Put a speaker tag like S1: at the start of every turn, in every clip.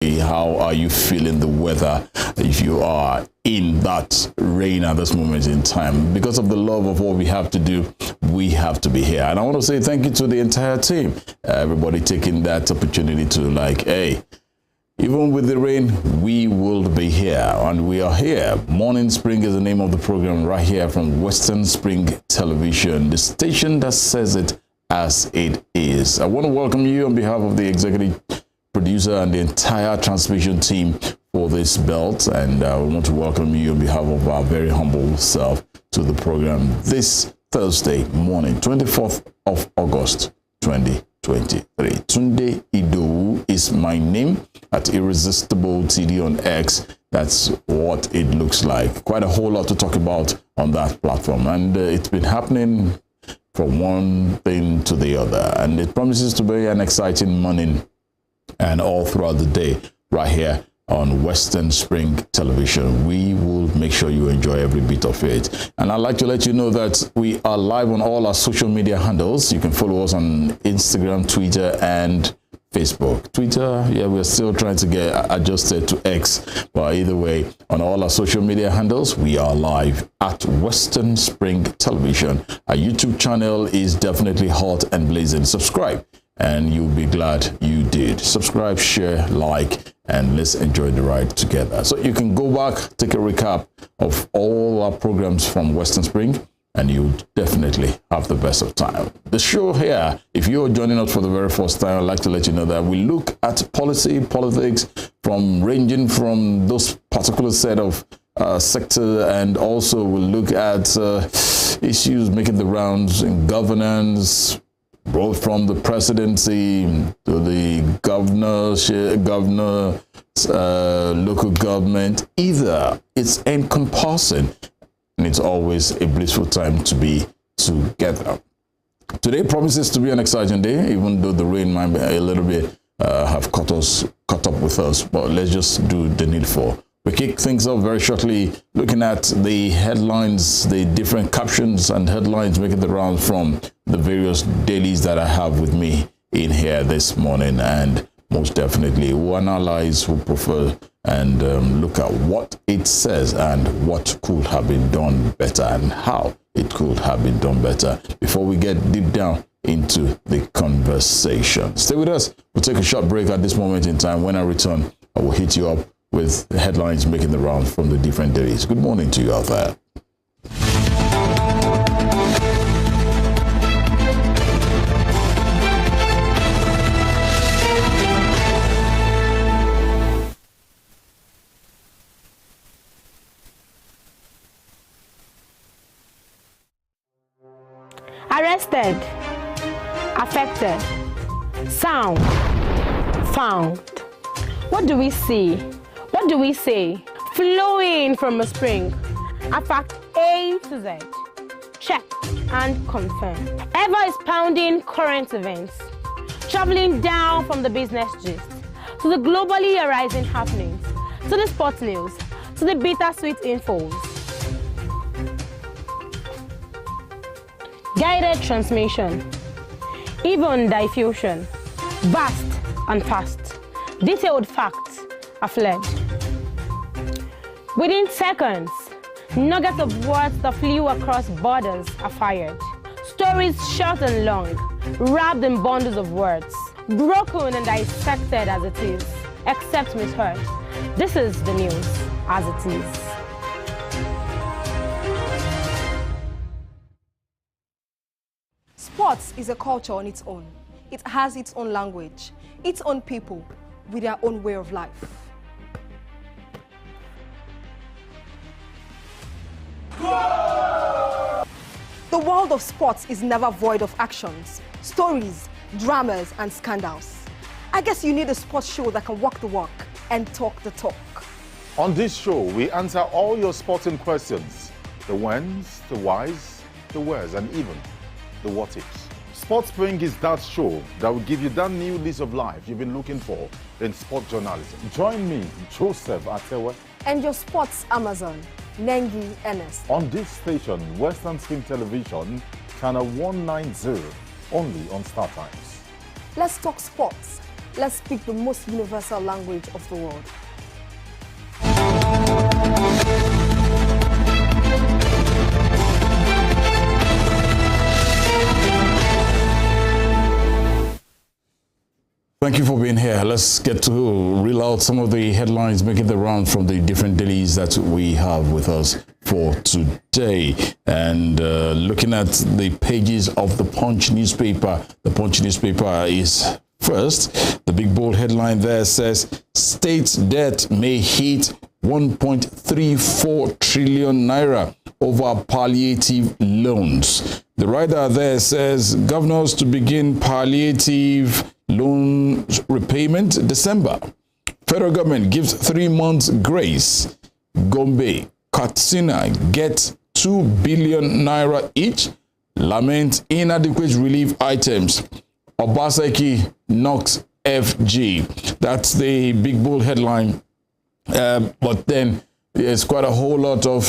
S1: How are you feeling the weather if you are in that rain at this moment in time? Because of the love of what we have to do, we have to be here. And I want to say thank you to the entire team. Everybody taking that opportunity to like, hey, even with the rain, we will be here, and we are here. Morning Spring is the name of the program right here from Western Spring Television, the station that says it as it is. I want to welcome you on behalf of the executive producer and the entire transmission team for this belt, and I want to welcome you on behalf of our very humble self to the program this Thursday morning, 24th of August, 2023. Tunde IDOWU is my name at Irresistible TD on X. That's what it looks like. Quite a whole lot to talk about on that platform, and it's been happening from one thing to the other, and it promises to be an exciting morning and all throughout the day right here on Western Spring Television. We will make sure you enjoy every bit of it. And I'd like to let you know that we are live on all our social media handles. You can follow us on Instagram, Twitter, and Facebook. Twitter, yeah, we're still trying to get adjusted to X, but either way, on all our social media handles, we are live at Western Spring Television. Our YouTube channel is definitely hot and blazing. Subscribe, and you'll be glad you did. Subscribe, share, like, and let's enjoy the ride together. So you can go back, take a recap of all our programs from Western Spring, and you'll definitely have the best of time. The show here, if you're joining us for the very first time, I'd like to let you know that we look at politics, ranging from those particular set of sector, and also we'll look at issues making the rounds in governance, both from the presidency to the governor, local government. Either it's encompassing, and it's always a blissful time to be together. Today promises to be an exciting day, even though the rain might be a little bit have caught up with us, but let's just do the needful. We kick things off very shortly, looking at the headlines, the different captions and headlines making the rounds from the various dailies that I have with me in here this morning. And most definitely, we'll analyze, we'll prefer, and look at what it says and what could have been done better and how it could have been done better before we get deep down into the conversation. Stay with us. We'll take a short break at this moment in time. When I return, I will hit you up with the headlines making the rounds from the different dailies. Good morning to you out there.
S2: Arrested, affected, sound, found. What do we see? What do we say? Flowing from a spring. A fact A to Z. Check and confirm. Ever expounding current events. Traveling down from the business gist to the globally arising happenings, to the sports news, to the bittersweet infos. Guided transmission. Even diffusion. Vast and fast. Detailed facts are fled. Within seconds, nuggets of words that flew across borders are fired. Stories short and long, wrapped in bundles of words, broken and dissected as it is, except misheard. This is the news as it is.
S3: Sports is a culture on its own. It has its own language, its own people, with their own way of life. The world of sports is never void of actions, stories, dramas, and scandals. I guess you need a sports show that can walk the walk and talk the talk.
S4: On this show, we answer all your sporting questions. The whens, the whys, the wheres, and even the what ifs. Sports Spring is that show that will give you that new lease of life you've been looking for in sport journalism. Join me, Joseph Atewe,
S3: and your sports Amazon, Nengi Ernest.
S4: On this station, Western Spring Television, channel 190, only on Star Times.
S3: Let's talk sports let's speak the most universal language of the world.
S1: Thank you for being here. Let's get to reel out some of the headlines making the round from the different dailies that we have with us for today. And looking at the pages of the Punch newspaper, the Punch newspaper is first. The big bold headline there says, state debt may hit 1.34 trillion naira over palliative loans. The writer there says, governors to begin palliative loan repayment December. Federal government gives 3 months grace. Gombe, Katsina get 2 billion naira each. Lament inadequate relief items. Obaseki knocks FG. That's the big bold headline. But then there's quite a whole lot of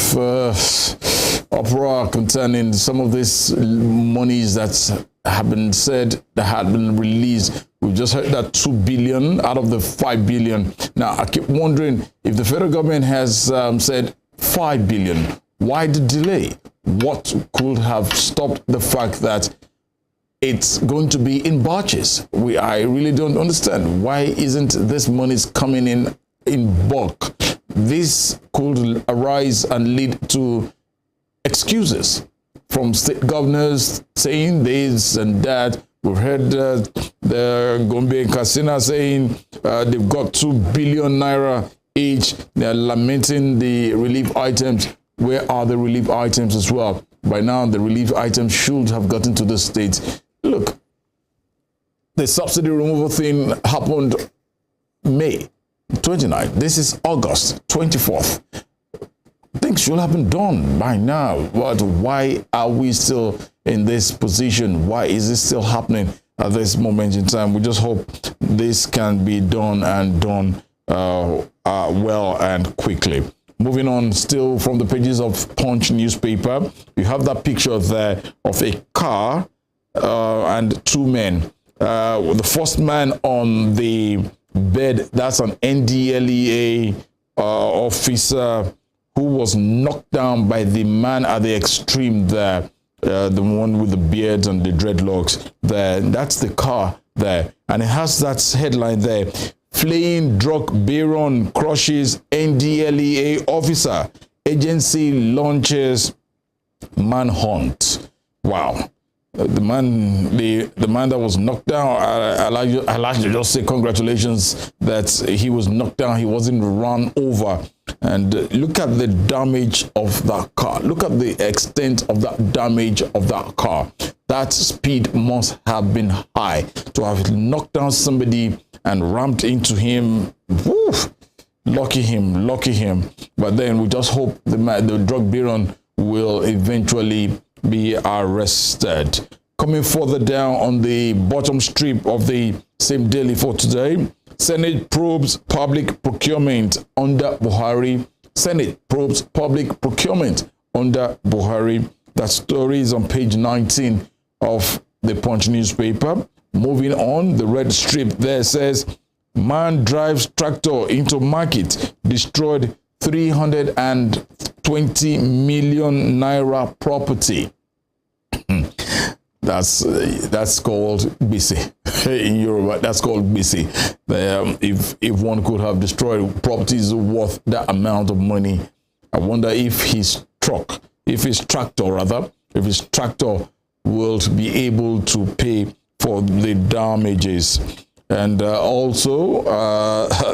S1: uproar concerning some of these monies that have been said, that had been released. We just heard that 2 billion out of the 5 billion. Now, I keep wondering if the federal government has said 5 billion, why the delay? What could have stopped the fact that it's going to be in batches? I really don't understand. Why isn't this money coming in bulk? This could arise and lead to excuses from state governors saying this and that. We've heard the Gombe and Katsina saying they've got 2 billion naira each. They're lamenting the relief items. Where are the relief items as well? By now, the relief items should have gotten to the states. Look, the subsidy removal thing happened May 29th. This is August 24th. Things should have been done by now. But why are we still in this position? Why is this still happening at this moment in time? We just hope this can be done and done well and quickly. Moving on, still from the pages of Punch newspaper, you have that picture there of a car and 2 men. The first man on the bed, that's an NDLEA officer who was knocked down by the man at the extreme there, the one with the beard and the dreadlocks there. That's the car there. And it has that headline there, fleeing drug baron crushes NDLEA officer. Agency launches manhunt. Wow. The man that was knocked down, I like to just say congratulations that he was knocked down. He wasn't run over. And look at the damage of that car. Look at the extent of that damage of that car. That speed must have been high to have knocked down somebody and rammed into him. Woof! Lucky him. But then we just hope the drug baron will eventually be arrested. Coming further down on the bottom strip of the same daily for today, Senate probes public procurement under Buhari. Senate probes public procurement under Buhari. That story is on page 19 of the Punch newspaper. Moving on, the red strip there says, man drives tractor into market, destroyed 320 million naira property. That's called busy in Yoruba. That's called busy. If one could have destroyed properties worth that amount of money, I wonder if his tractor will be able to pay for the damages. And also,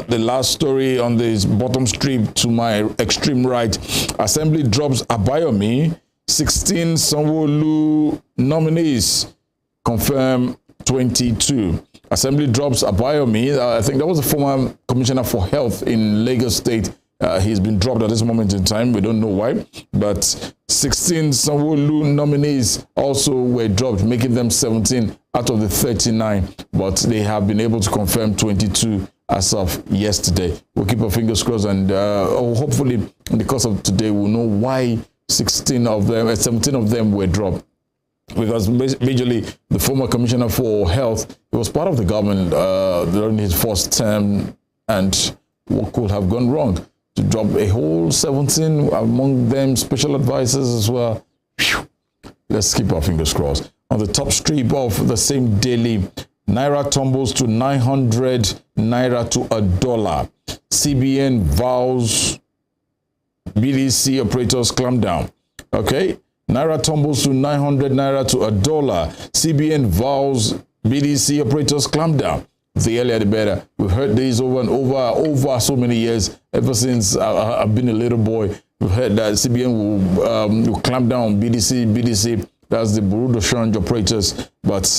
S1: the last story on this bottom strip to my extreme right, Assembly drops Babayemi, 16 Sanwo-Olu nominees, confirm 22. Assembly drops Babayemi. I think that was the former Commissioner for Health in Lagos State. He's been dropped at this moment in time. We don't know why. But 16 Sanwo-Olu nominees also were dropped, making them 17 out of the 39. But they have been able to confirm 22 as of yesterday. We'll keep our fingers crossed, and hopefully in the course of today we'll know why 17 of them were dropped. because majorly the former commissioner for health, he was part of the government during his first term, and what could have gone wrong? To drop a whole 17, among them special advisors as well. Whew. Let's keep our fingers crossed. On the top strip of the same daily, Naira tumbles to 900 Naira to $1. CBN vows BDC operators clamp down. Okay, Naira tumbles to 900 Naira to $1. CBN vows BDC operators clamp down. The earlier the better. We've heard this over and over so many years. Ever since I've been a little boy, we've heard that CBN will clamp down on BDC. That's the Bureau de Change operators. But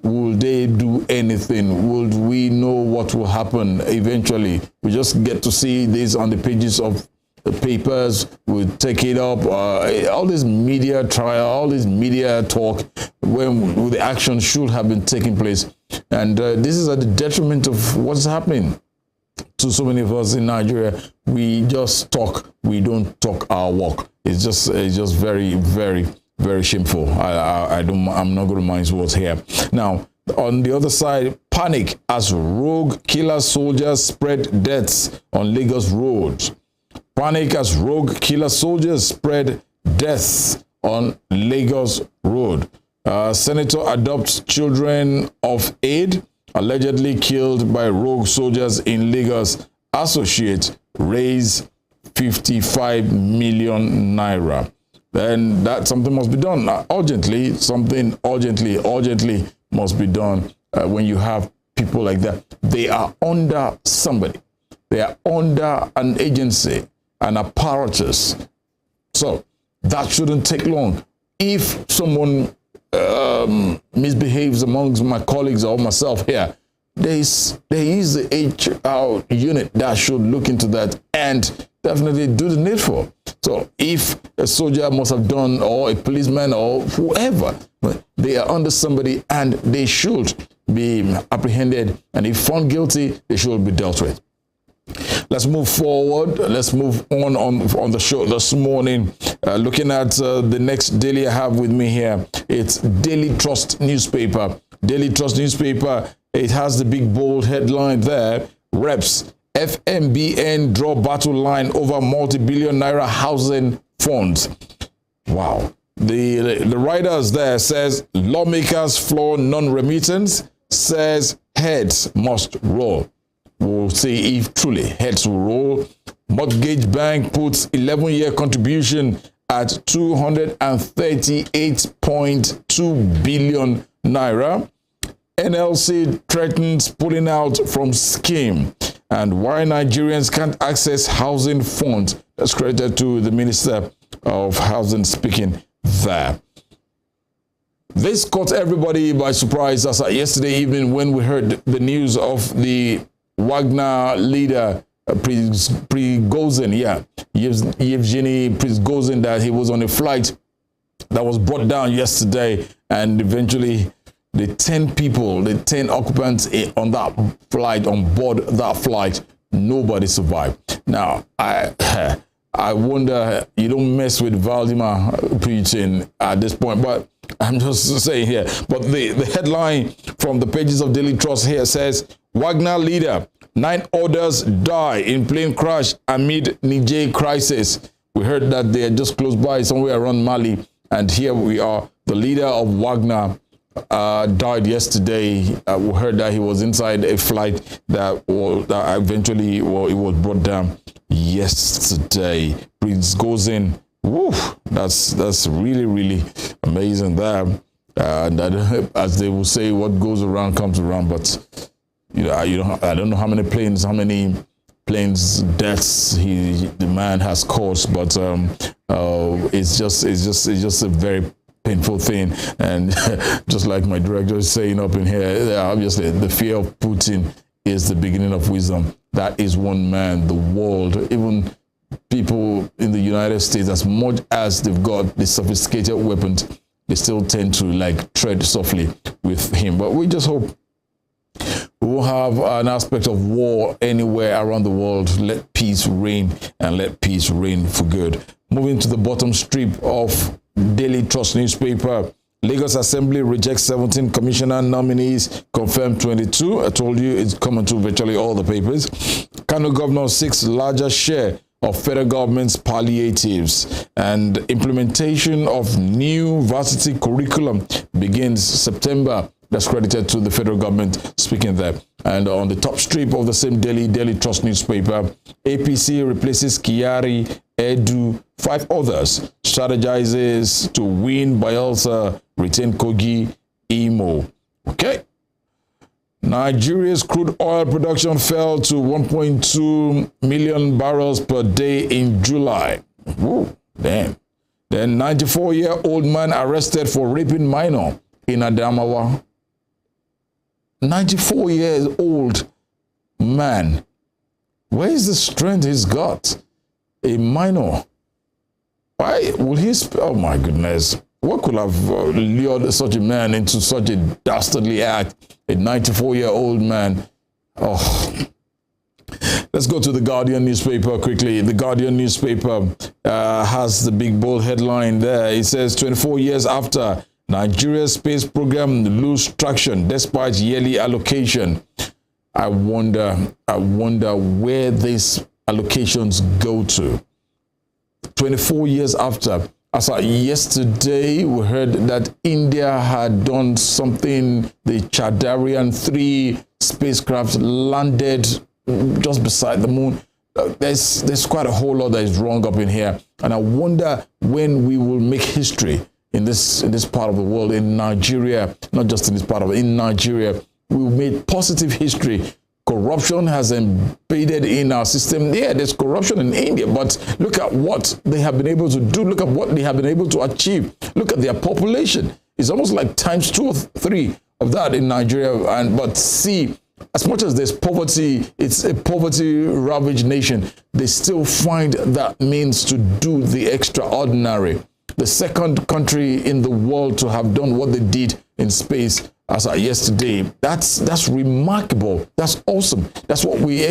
S1: will they do anything? Will we know what will happen eventually? We just get to see this on the pages of the papers. We take it up. All this media trial, all this media talk, when the action should have been taking place. And this is at the detriment of what's happening to so many of us in Nigeria. We just talk. We don't talk our walk. It's just very, very, very shameful. I'm not going to mince words here. Now, on the other side, panic as rogue killer soldiers spread deaths on Lagos roads. Panic as rogue killer soldiers spread deaths on Lagos road. Senator adopts children of aid allegedly killed by rogue soldiers in Lagos. Associate raise 55 million Naira. Then that something must be done urgently. Something urgently must be done when you have people like that. They are under somebody. They are under an agency, an apparatus. So that shouldn't take long. If someone misbehaves amongst my colleagues or myself here, there is the HR unit that should look into that and definitely do the needful. So if a soldier must have done, or a policeman or whoever, they are under somebody and they should be apprehended, and if found guilty, they should be dealt with. Let's move forward. Let's move on the show this morning. Looking at the next daily I have with me here, it's Daily Trust newspaper. Daily Trust newspaper. It has the big bold headline there. Reps FMBN draw battle line over multi-billion Naira housing funds. Wow. The writers there says lawmakers floor non-remittance, says heads must roll. We'll see if truly heads will roll. Mortgage bank puts 11-year contribution at 238.2 billion Naira. NLC threatens pulling out from scheme. And why Nigerians can't access housing funds. That's credited to the Minister of Housing speaking there. This caught everybody by surprise as yesterday evening when we heard the news of the Wagner leader, Prigozhin, Yevgeny Prigozhin, that he was on a flight that was brought down yesterday, and eventually the 10 people, the 10 occupants on that flight, on board that flight, nobody survived. Now, I wonder, you don't mess with Vladimir Putin at this point, but I'm just saying here. But the headline from the pages of Daily Trust here says, Wagner leader, 9 others die in plane crash amid Niger crisis. We heard that they are just close by, somewhere around Mali, and here we are. The leader of Wagner died yesterday. We heard that he was inside a flight that eventually it was brought down yesterday. Prigozhin, woo, that's really, really amazing there. That, as they will say, what goes around comes around. But I don't know how many planes deaths the man has caused, but it's just a very painful thing. And just like my director is saying up in here, obviously the fear of Putin is the beginning of wisdom. That is one man. The world, even people in the United States, as much as they've got the sophisticated weapons, they still tend to tread softly with him. But we just hope we won't have an aspect of war anywhere around the world. Let peace reign, and let peace reign for good. Moving to the bottom strip of Daily Trust newspaper, Lagos Assembly rejects 17 commissioner nominees, confirmed 22. I told you it's coming to virtually all the papers. Kano governor seeks larger share of federal government's palliatives, and implementation of new varsity curriculum begins September. That's credited to the federal government speaking there. And on the top strip of the same Daily Trust newspaper, APC replaces Kyari, Edu, 5 others, strategizes to win Bayelsa, retain Kogi, Imo. Okay. Nigeria's crude oil production fell to 1.2 million barrels per day in July. Whoa, damn. Then 94-year-old man arrested for raping minor in Adamawa. 94 years old man. Where is the strength he's got? A minor. Why will he? Oh my goodness. What could have lured such a man into such a dastardly act? A 94-year-old man. Oh. Let's go to the Guardian newspaper quickly. The Guardian newspaper has the big bold headline there. It says 24 years after Nigeria's space program lose traction despite yearly allocation. I wonder where these allocations go to. 24 years after. As of yesterday, we heard that India had done something. The Chandrayaan 3 spacecraft landed just beside the moon. There's quite a whole lot that is wrong up in here. And I wonder when we will make history in this part of the world, in Nigeria, not just in this part of it, in Nigeria. We made positive history. Corruption has embedded in our system. Yeah, there's corruption in India, but look at what they have been able to do. Look at what they have been able to achieve. Look at their population. It's almost like times 2 or 3 of that in Nigeria. But see, as much as there's poverty, it's a poverty-ravaged nation. They still find that means to do the extraordinary. The second country in the world to have done what they did in space as of yesterday. That's remarkable. That's awesome. That's what we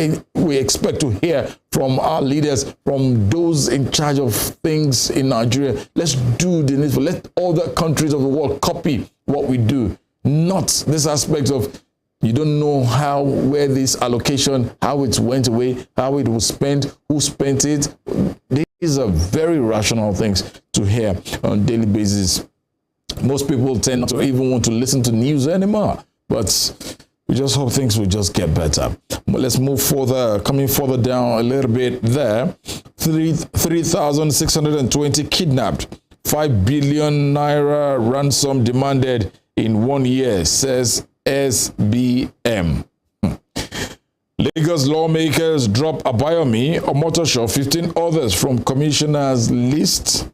S1: expect to hear from our leaders, from those in charge of things in Nigeria. Let's do the needful. Let other countries of the world copy what we do. Not this aspect of you don't know where this allocation, how it went away, how it was spent, who spent it. These are very rational things to hear on a daily basis. Most people tend not to even want to listen to news anymore, but we just hope things will just get better. But let's move further, coming further down a little bit there. 3,620 kidnapped, 5 billion naira ransom demanded in 1 year, says SBM. Lagos lawmakers drop Babayemi, Omotosho, 15 others from commissioners' list.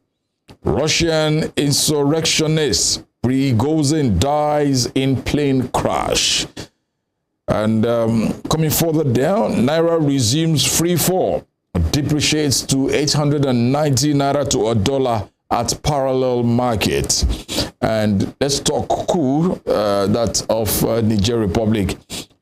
S1: Russian insurrectionist Prigozhin dies in plane crash. And coming further down, Naira resumes free fall, depreciates to 890 Naira to $1 at parallel market. And let's talk coup, that of Niger Republic.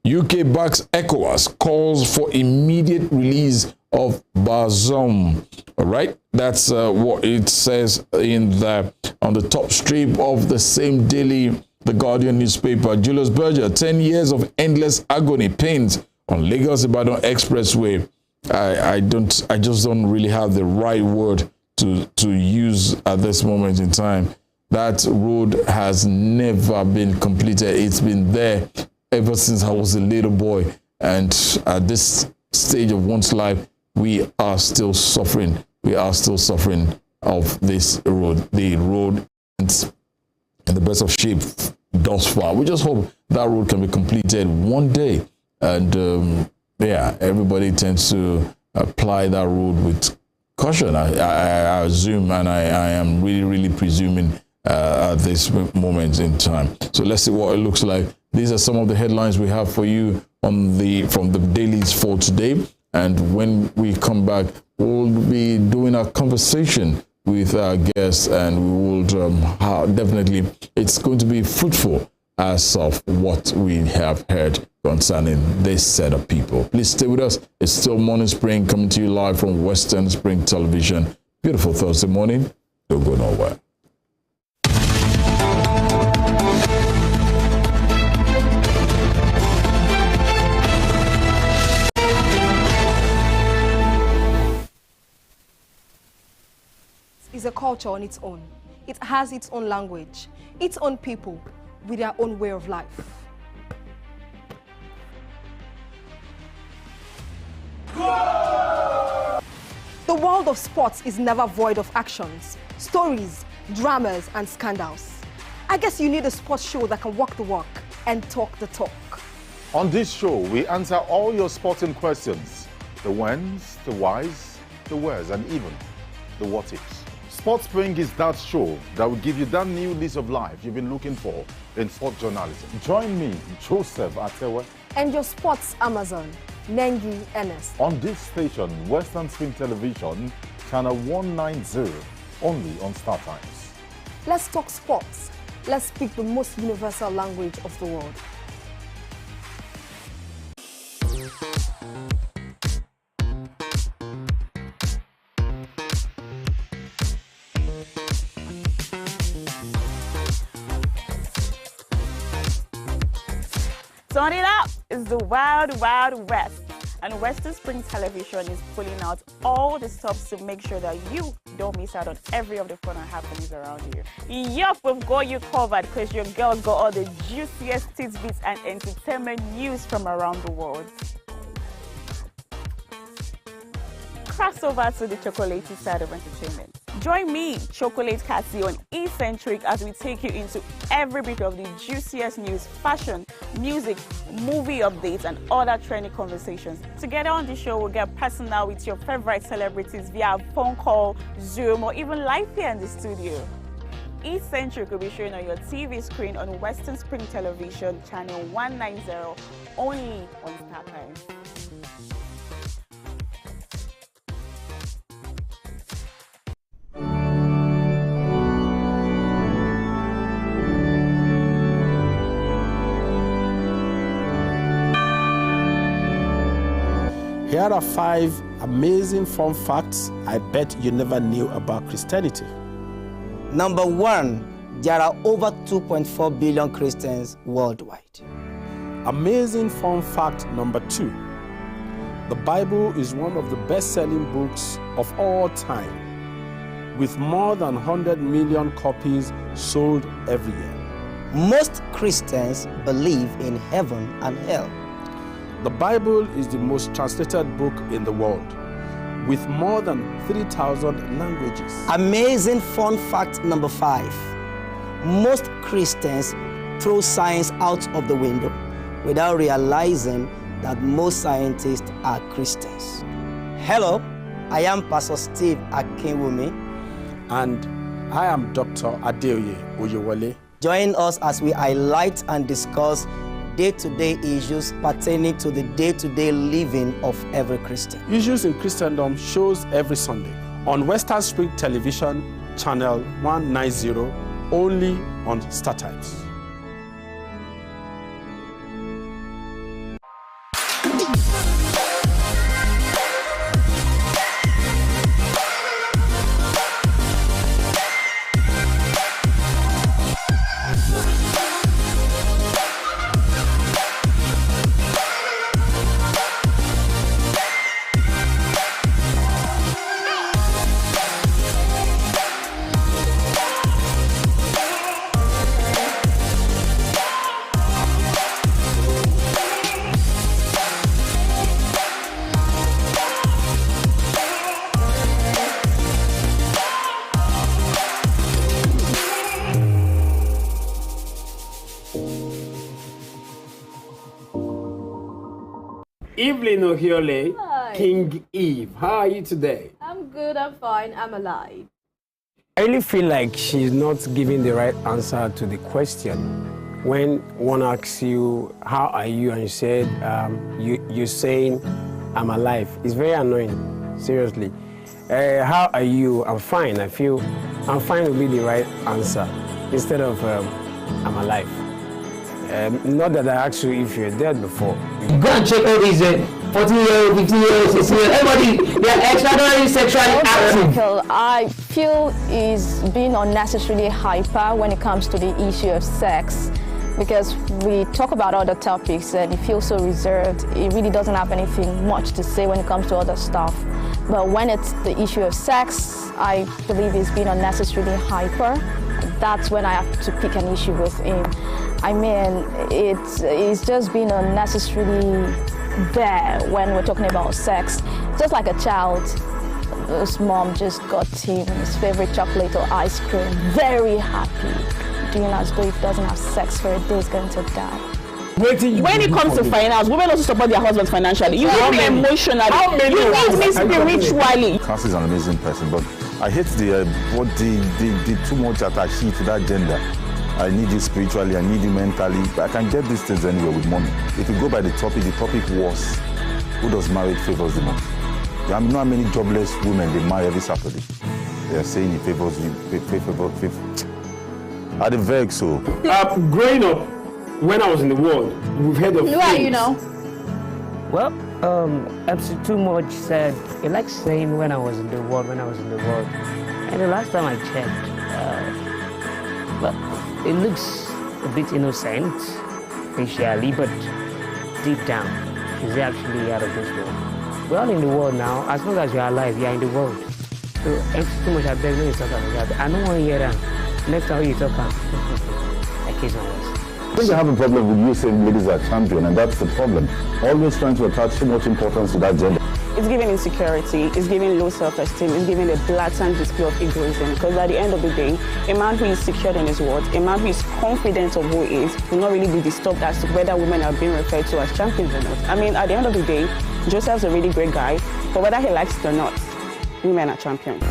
S1: UK backs ECOWAS, calls for immediate release of Bazoum. All right, that's what it says on the top strip of the same daily, The Guardian newspaper. Julius Berger, 10 years of endless agony, pains on Lagos-Ibadan Expressway. I just don't really have the right word to use at this moment in time. That road has never been completed. It's been there ever since I was a little boy. And at this stage of one's life, we are still suffering. We are still suffering of this road. The road is in the best of shape thus far. We just hope that road can be completed one day. And yeah, everybody tends to apply that road with caution, I assume, and I am really presuming at this moment in time. So let's see what it looks like. These are some of the headlines we have for you from the dailies for today. And when we come back, we'll be doing a conversation with our guests, and we will definitely, it's going to be fruitful as of what we have heard concerning this set of people. Please stay with us. It's still Morning Spring, coming to you live from Western Spring Television. Beautiful Thursday morning. Don't go nowhere.
S3: is a culture on its own. It has its own language, its own people, with their own way of life. The world of sports is never void of actions, stories, dramas, and scandals. I guess you need a sports show that can walk the walk and talk the talk.
S4: On this show, we answer all your sporting questions. The whens, the whys, the wheres, and even the what-ifs. Sports Spring is that show that will give you that new lease of life you've been looking for in sport journalism. Join me, Joseph Atewe,
S3: And your sports Amazon, Nengi Ernest.
S4: on this station, Western Spring Television, channel 190, only on Star Times.
S3: Let's talk sports. Let's speak the most universal language of the world.
S5: Turn it up! It's the Wild Wild West, and Western Spring Television is pulling out all the stops to make sure that you don't miss out on every of the fun and happenings around you. Yup, we've got you covered because your girl got all the juiciest tidbits and entertainment news from around the world. Cross over to the chocolatey side of entertainment. Join me, Chocolate Cassie, on Eccentric as we take you into every bit of the juiciest news, fashion, music, movie updates, and other trending conversations. Together on the show, we'll get personal with your favorite celebrities via phone call, Zoom, or even live here in the studio. Eccentric will be shown on your TV screen on Western Spring Television, channel 190, only on Star Times.
S6: Here are 5 amazing fun facts I bet you never knew about Christianity.
S7: Number 1, there are over 2.4 billion Christians worldwide.
S6: Amazing fun fact number 2. The Bible is one of the best-selling books of all time, with more than 100 million copies sold every year.
S7: Most Christians believe in heaven and hell.
S6: The Bible is the most translated book in the world, with more than 3,000 languages.
S7: Amazing fun fact number 5. Most Christians throw science out of the window without realizing that most scientists are Christians. Hello, I am Pastor Steve Akinwumi.
S6: And I am Dr. Adeoye Oyewole.
S7: Join us as we highlight and discuss day-to-day issues pertaining to the day-to-day living of every Christian.
S6: Issues in Christendom shows every Sunday on Western Spring Television, channel 190, only on Star Times.
S8: Evelyn Ohiole,
S9: Hi.
S8: King Eve. How are you today?
S9: I'm good, I'm fine, I'm alive.
S8: I really feel like she's not giving the right answer to the question. When one asks you, how are you? And you said, you're saying, I'm alive. It's very annoying, seriously. How are you? I'm fine. I feel I'm fine would be the right answer instead of I'm alive. Not that I asked you if you're dead before.
S10: Go and check all these 14-year-old, 15-year-old, 16-year-old, everybody, they are extraordinarily sexually active.
S9: I feel is being unnecessarily hyper when it comes to the issue of sex, because we talk about other topics and he feels so reserved. He really doesn't have anything much to say when it comes to other stuff. But when it's the issue of sex, I believe he's been unnecessarily hyper. That's when I have to pick an issue with him. I mean, it's just been unnecessarily there when we're talking about sex. Just like a child, his mom just got him his favorite chocolate or ice cream, very happy, doing as though if he doesn't have sex for a day, he's going to die.
S5: When it comes to finance, women also support their husbands financially. You need me emotionally. You need me spiritually.
S4: Cassie is an amazing person, but I hate the too much attachment to that gender. I need you spiritually, I need you mentally. I can get these things anywhere with money. If you go by the topic was, who does marriage favors the most? There are not many jobless women they marry every Saturday. They are saying it favors you, favor. Are they vex so?
S8: Growing up, when I was in the world, we've heard of
S9: Who are you now?
S10: Well, MC Too Much said he likes saying when I was in the world. And the last time I checked, well, it looks a bit innocent, facially, but deep down, he's actually out of this world. We're all in the world now. As long as you're alive, you're in the world. So MC Too Much, I beg when you talk about that. I don't want to hear that. Next time you talk about I kiss my words.
S4: I think I have a problem with you saying ladies are champion, and that's the problem. Always trying to attach too much importance to that gender.
S5: It's giving insecurity, it's giving low self-esteem, it's giving a blatant display of egoism. Because at the end of the day, a man who is secured in his words, a man who is confident of who he is, will not really be disturbed as to whether women are being referred to as champions or not. I mean, at the end of the day, Joseph's a really great guy, but whether he likes it or not, women are champions.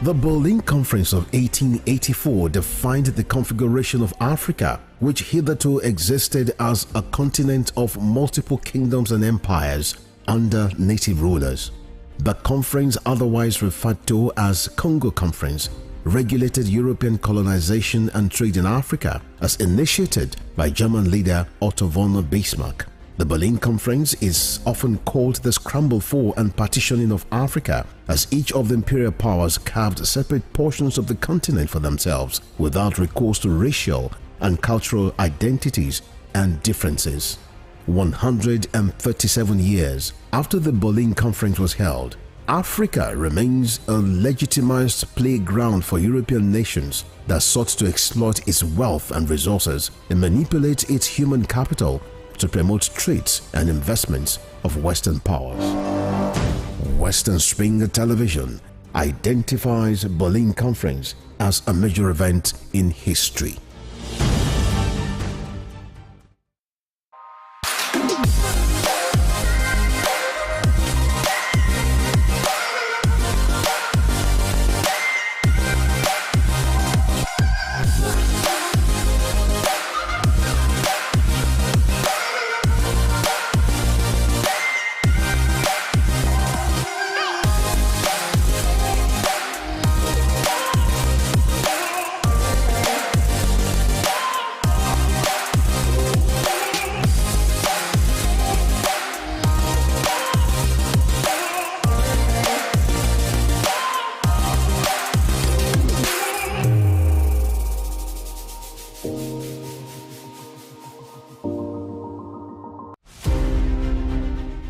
S11: The Berlin Conference of 1884 defined the configuration of Africa, which hitherto existed as a continent of multiple kingdoms and empires under native rulers. The conference, otherwise referred to as Congo Conference, regulated European colonization and trade in Africa as initiated by German leader Otto von Bismarck. The Berlin Conference is often called the scramble for and partitioning of Africa, as each of the imperial powers carved separate portions of the continent for themselves without recourse to racial and cultural identities and differences. 137 years after the Berlin Conference was held, Africa remains a legitimized playground for European nations that sought to exploit its wealth and resources and manipulate its human capital to promote trades and investments of Western powers. Western Spring Television identifies Berlin Conference as a major event in history.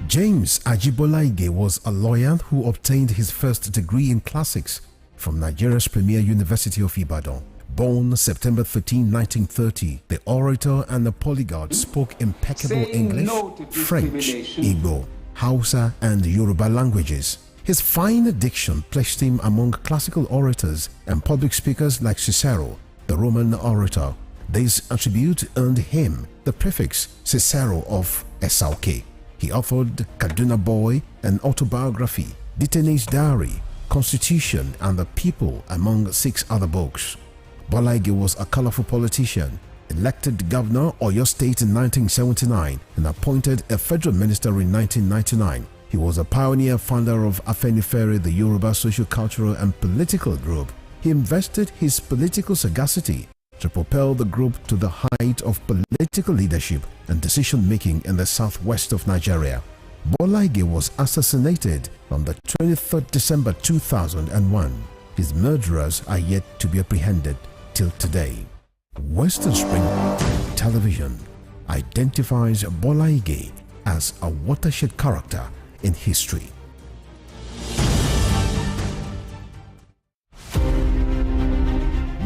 S11: James Ajibolaige was a lawyer who obtained his first degree in classics from Nigeria's premier University of Ibadan. Born September 13, 1930, the orator and the polyglot spoke impeccable English, French, Igbo, Hausa, and Yoruba languages. His fine diction placed him among classical orators and public speakers like Cicero, the Roman orator. This attribute earned him the prefix Cicero of Esauke. He authored Kaduna Boy, an autobiography, Detainee's Diary, Constitution, and the People, among 6 other books. Bolaige was a colorful politician, elected governor of Oyo State in 1979 and appointed a federal minister in 1999. He was a pioneer founder of Afenifere, the Yoruba social, cultural, and political group. He invested his political sagacity to propel the group to the height of political leadership and decision-making in the southwest of Nigeria. Bolaige was assassinated on the 23rd December 2001. His murderers are yet to be apprehended till today. Western Spring Television identifies Bolaige as a watershed character in history.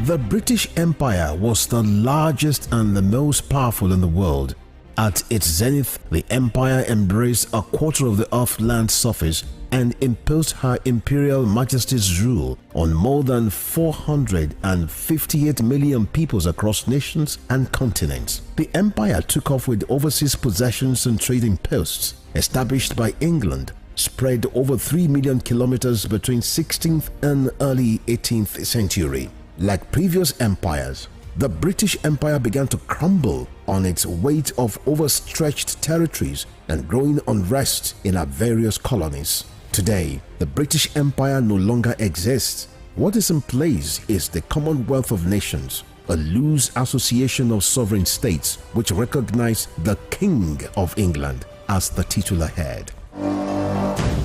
S11: The British Empire was the largest and the most powerful in the world. At its zenith, the empire embraced a quarter of the earth's land surface and imposed her imperial majesty's rule on more than 458 million peoples across nations and continents. The empire took off with overseas possessions and trading posts established by England, spread over 3 million kilometers between 16th and early 18th century. Like previous empires, the British Empire began to crumble on its weight of overstretched territories and growing unrest in our various colonies. Today, the British Empire no longer exists. What is in place is the Commonwealth of Nations, a loose association of sovereign states which recognize the King of England as the titular head.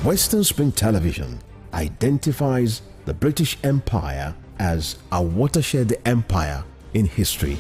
S11: Western Spring Television identifies the British Empire as a watershed empire in history.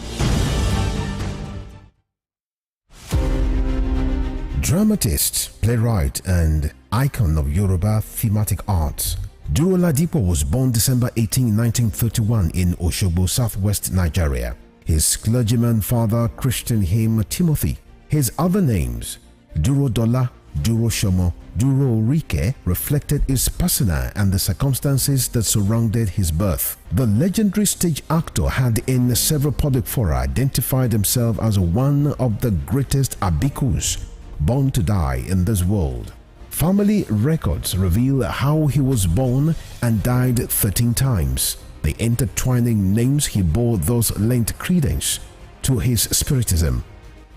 S11: Dramatist, playwright, and icon of Yoruba thematic arts, Duro Ladipo was born December 18, 1931 in Osogbo, southwest Nigeria. His clergyman father christened him Timothy. His other names, Duro Dola, Duro Shomo, Duro Rike, reflected his persona and the circumstances that surrounded his birth. The legendary stage actor had in several public fora identified himself as one of the greatest abikus born to die in this world. Family records reveal how he was born and died 13 times. The intertwining names he bore thus lent credence to his spiritism.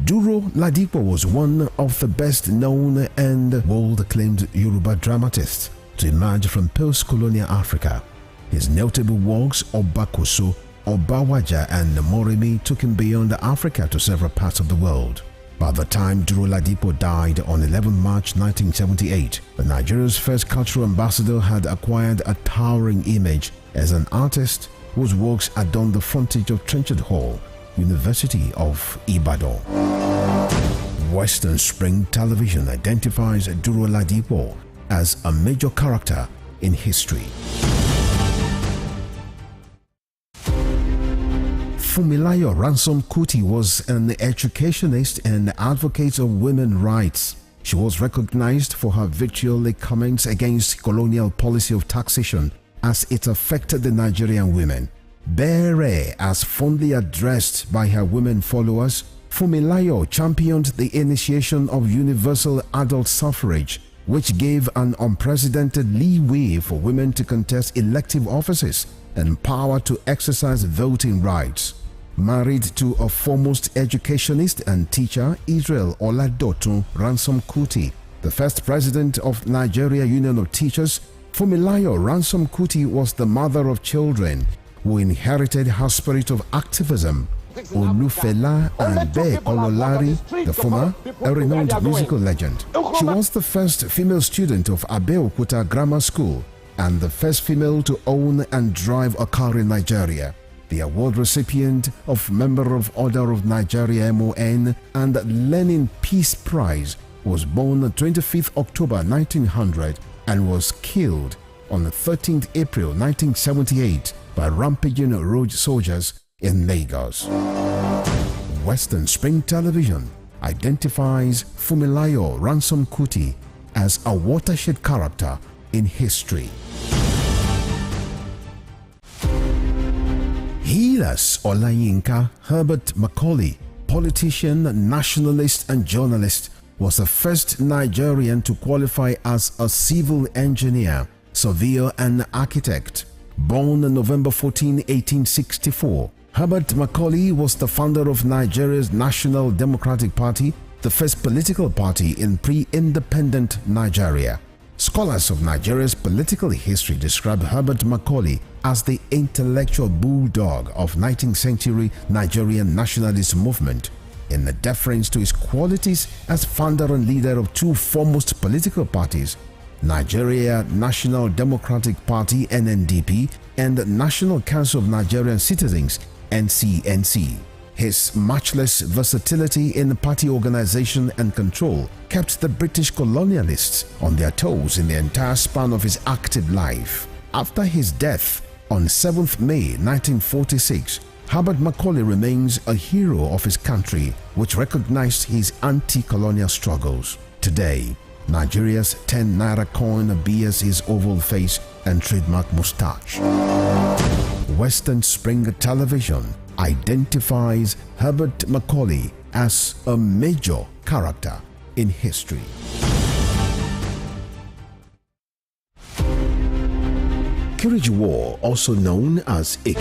S11: Duro Ladipo was one of the best known and world-acclaimed Yoruba dramatists to emerge from post-colonial Africa. His notable works Obakoso, Obawaja, and Moremi took him beyond Africa to several parts of the world. By the time Duro Ladipo died on 11 March 1978, the Nigeria's first cultural ambassador had acquired a towering image as an artist whose works adorned the frontage of Trenchard Hall, University of Ibadan. Western Spring Television identifies Duro Ladipo as a major character in history. Funmilayo Ransom Kuti was an educationist and advocate of women's rights. She was recognized for her vitriolic comments against colonial policy of taxation as it affected the Nigerian women. Bere, as fondly addressed by her women followers, Funmilayo championed the initiation of universal adult suffrage, which gave an unprecedented leeway for women to contest elective offices and power to exercise voting rights. Married to a foremost educationist and teacher, Israel Dotun Ransom Kuti, the first president of Nigeria Union of Teachers, Funmilayo Ransom Kuti was the mother of children who inherited her spirit of activism. Olufela Ambe Ololari, the former, a renowned musical legend. She was the first female student of Abeokuta Grammar School and the first female to own and drive a car in Nigeria. The award recipient of Member of Order of Nigeria MON and Lenin Peace Prize, was born on 25th October 1900 and was killed on 13th April 1978 by rampaging road soldiers in Lagos. Western Spring Television identifies Funmilayo Ransom Kuti as a watershed character in history. Hilas Olayinka Herbert Macaulay, politician, nationalist and journalist, was the first Nigerian to qualify as a civil engineer, surveyor and architect. Born on November 14, 1864, Herbert Macaulay was the founder of Nigeria's National Democratic Party, the first political party in pre-independent Nigeria. Scholars of Nigeria's political history describe Herbert Macaulay as the intellectual bulldog of 19th century Nigerian nationalist movement, in deference to his qualities as founder and leader of two foremost political parties, Nigeria National Democratic Party (NNDP) and National Council of Nigerian Citizens (NCNC). His matchless versatility in party organization and control kept the British colonialists on their toes in the entire span of his active life. After his death on 7th May 1946, Herbert Macaulay remains a hero of his country, which recognized his anti-colonial struggles. Today, Nigeria's 10 naira coin bears his oval face and trademark moustache. Western Spring Television identifies Herbert Macaulay as a major character in history. Kiriji War, also known as Ik.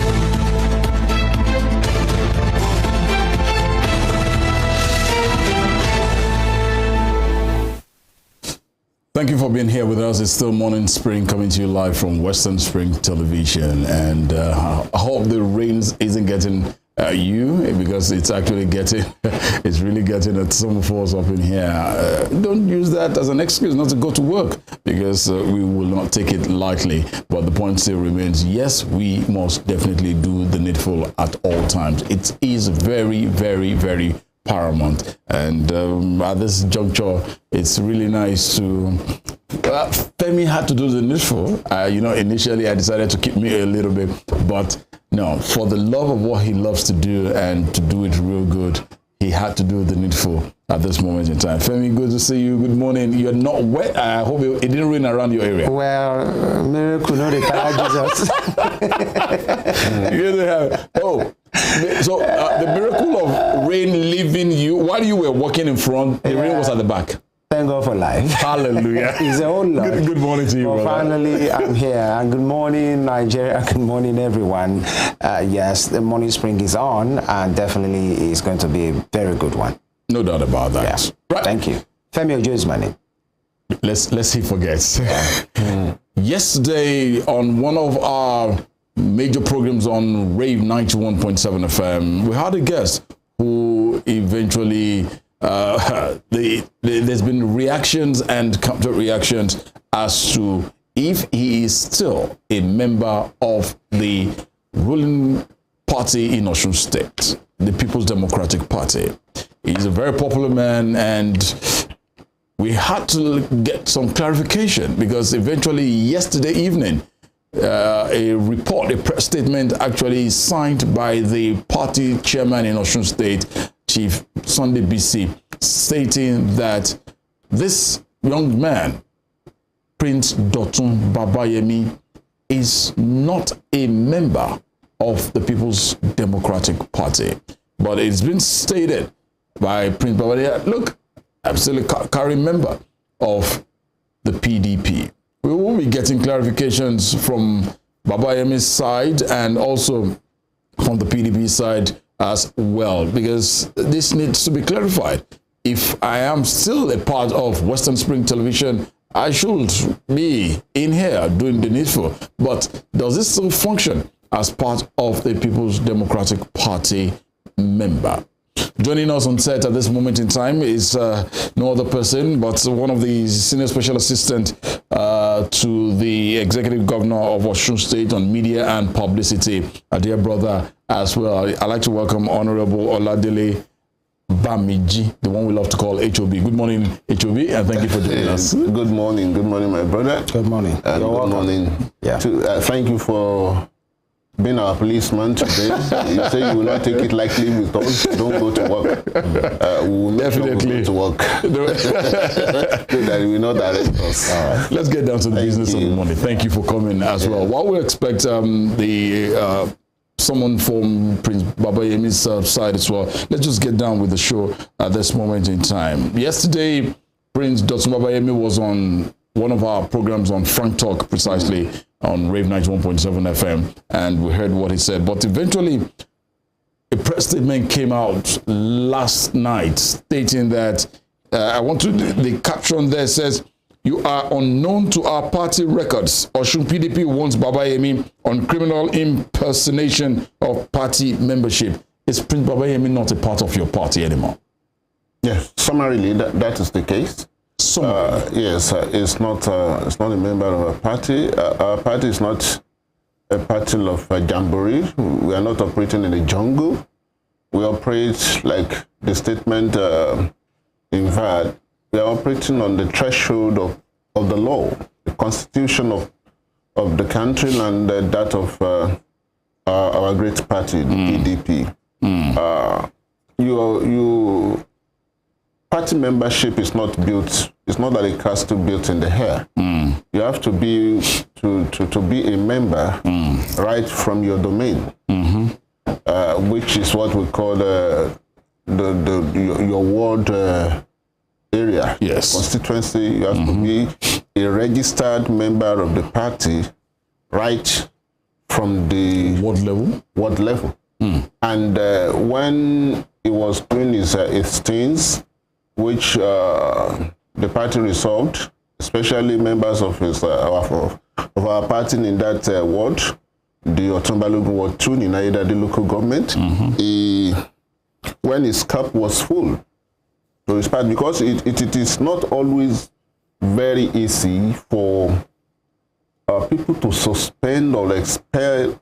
S1: Thank you for being here with us. It's still Morning Spring coming to you live from Western Spring Television. And I hope the rains isn't getting you, because it's actually getting, it's really getting at some of us up in here. Don't use that as an excuse not to go to work, because we will not take it lightly. But the point still remains, yes, we must definitely do the needful at all times. It is very, very, very paramount. And at this juncture, it's really nice to Femi had to do the needful. Initially I decided to keep me a little bit, but no, for the love of what he loves to do and to do it real good, he had to do the needful at this moment in time. Femi, good to see you. Good morning. You're not wet. I hope it didn't rain around your area.
S12: Well, miracle, no, Jesus.
S1: So the miracle of rain leaving you, while you were walking in front, the rain was at the back.
S12: Thank God for life.
S1: Hallelujah.
S12: It's a whole lot.
S1: Good morning to you,
S12: well,
S1: brother.
S12: Finally, I'm here. And good morning, Nigeria. Good morning, everyone. Yes, the Morning Spring is on, and definitely is going to be a very good one.
S1: No doubt about that.
S12: Yeah. Right. Thank you. Femi Ojo is my name.
S1: Let's see forgets. Yesterday, on one of our major programs on Rave 91.7 FM, we had a guest who eventually there's been reactions and counter reactions as to if he is still a member of the ruling party in Osun State, the People's Democratic Party. He's a very popular man, and we had to get some clarification, because eventually yesterday evening a report, a press statement actually signed by the party chairman in Osun State, Chief Sunday BC, stating that this young man, Prince Dotun Babayemi, is not a member of the People's Democratic Party. But it's been stated by Prince Babayemi, look, I'm still a current member of the PDP. We will be getting clarifications from Babayemi's side and also from the PDP side as well, because this needs to be clarified. If I am still a part of Western Spring Television, I should be in here doing the needful. But does this still function as part of the People's Democratic Party member? Joining us on set at this moment in time is no other person but one of the senior special assistant to the executive governor of Osun State on media and publicity, a dear brother as well. I'd like to welcome Honourable Oladele Bamiji, the one we love to call HOB. Good morning, HOB, and thank you for joining us.
S13: Good morning, my brother.
S12: Good morning.
S13: Good morning.
S12: Yeah.
S13: Thank you for being our policeman today. You say you will not take it lightly with us. Don't go to work. We will definitely go to work. So that we will not arrest us.
S1: All right. Let's get down to the business of the morning. Thank you for coming as well. While we expect someone from Prince Babayemi's side as well, let's just get down with the show at this moment in time. Yesterday, Prince Dotun Babayemi was on one of our programs on Frank Talk, precisely on Rave 91.7 FM, and we heard what he said. But eventually, a press statement came out last night stating that, the caption there says, "You are unknown to our party records. Osun PDP wants Babayemi on criminal impersonation of party membership." Is Prince Babayemi not a part of your party anymore?
S13: Yes, summarily, that is the case. Yes, it's not a member of our party. Our party is not a party of jamboree. We are not operating in the jungle. We operate, like the statement in fact, we are operating on the threshold of the law, the constitution of the country, and that of our great party, the PDP. Party membership is not built. It's not like a castle built in the air. You have to be a member right from your domain, which is what we call your ward area, constituency. You have to be a registered member of the party right from the ward level. And when he was doing his things, which the party resolved, especially members of our party in that ward, the Otumbalugu Ward 2 in Aida, the local government, when his cup was full to his party, because it is not always very easy for people to suspend or expel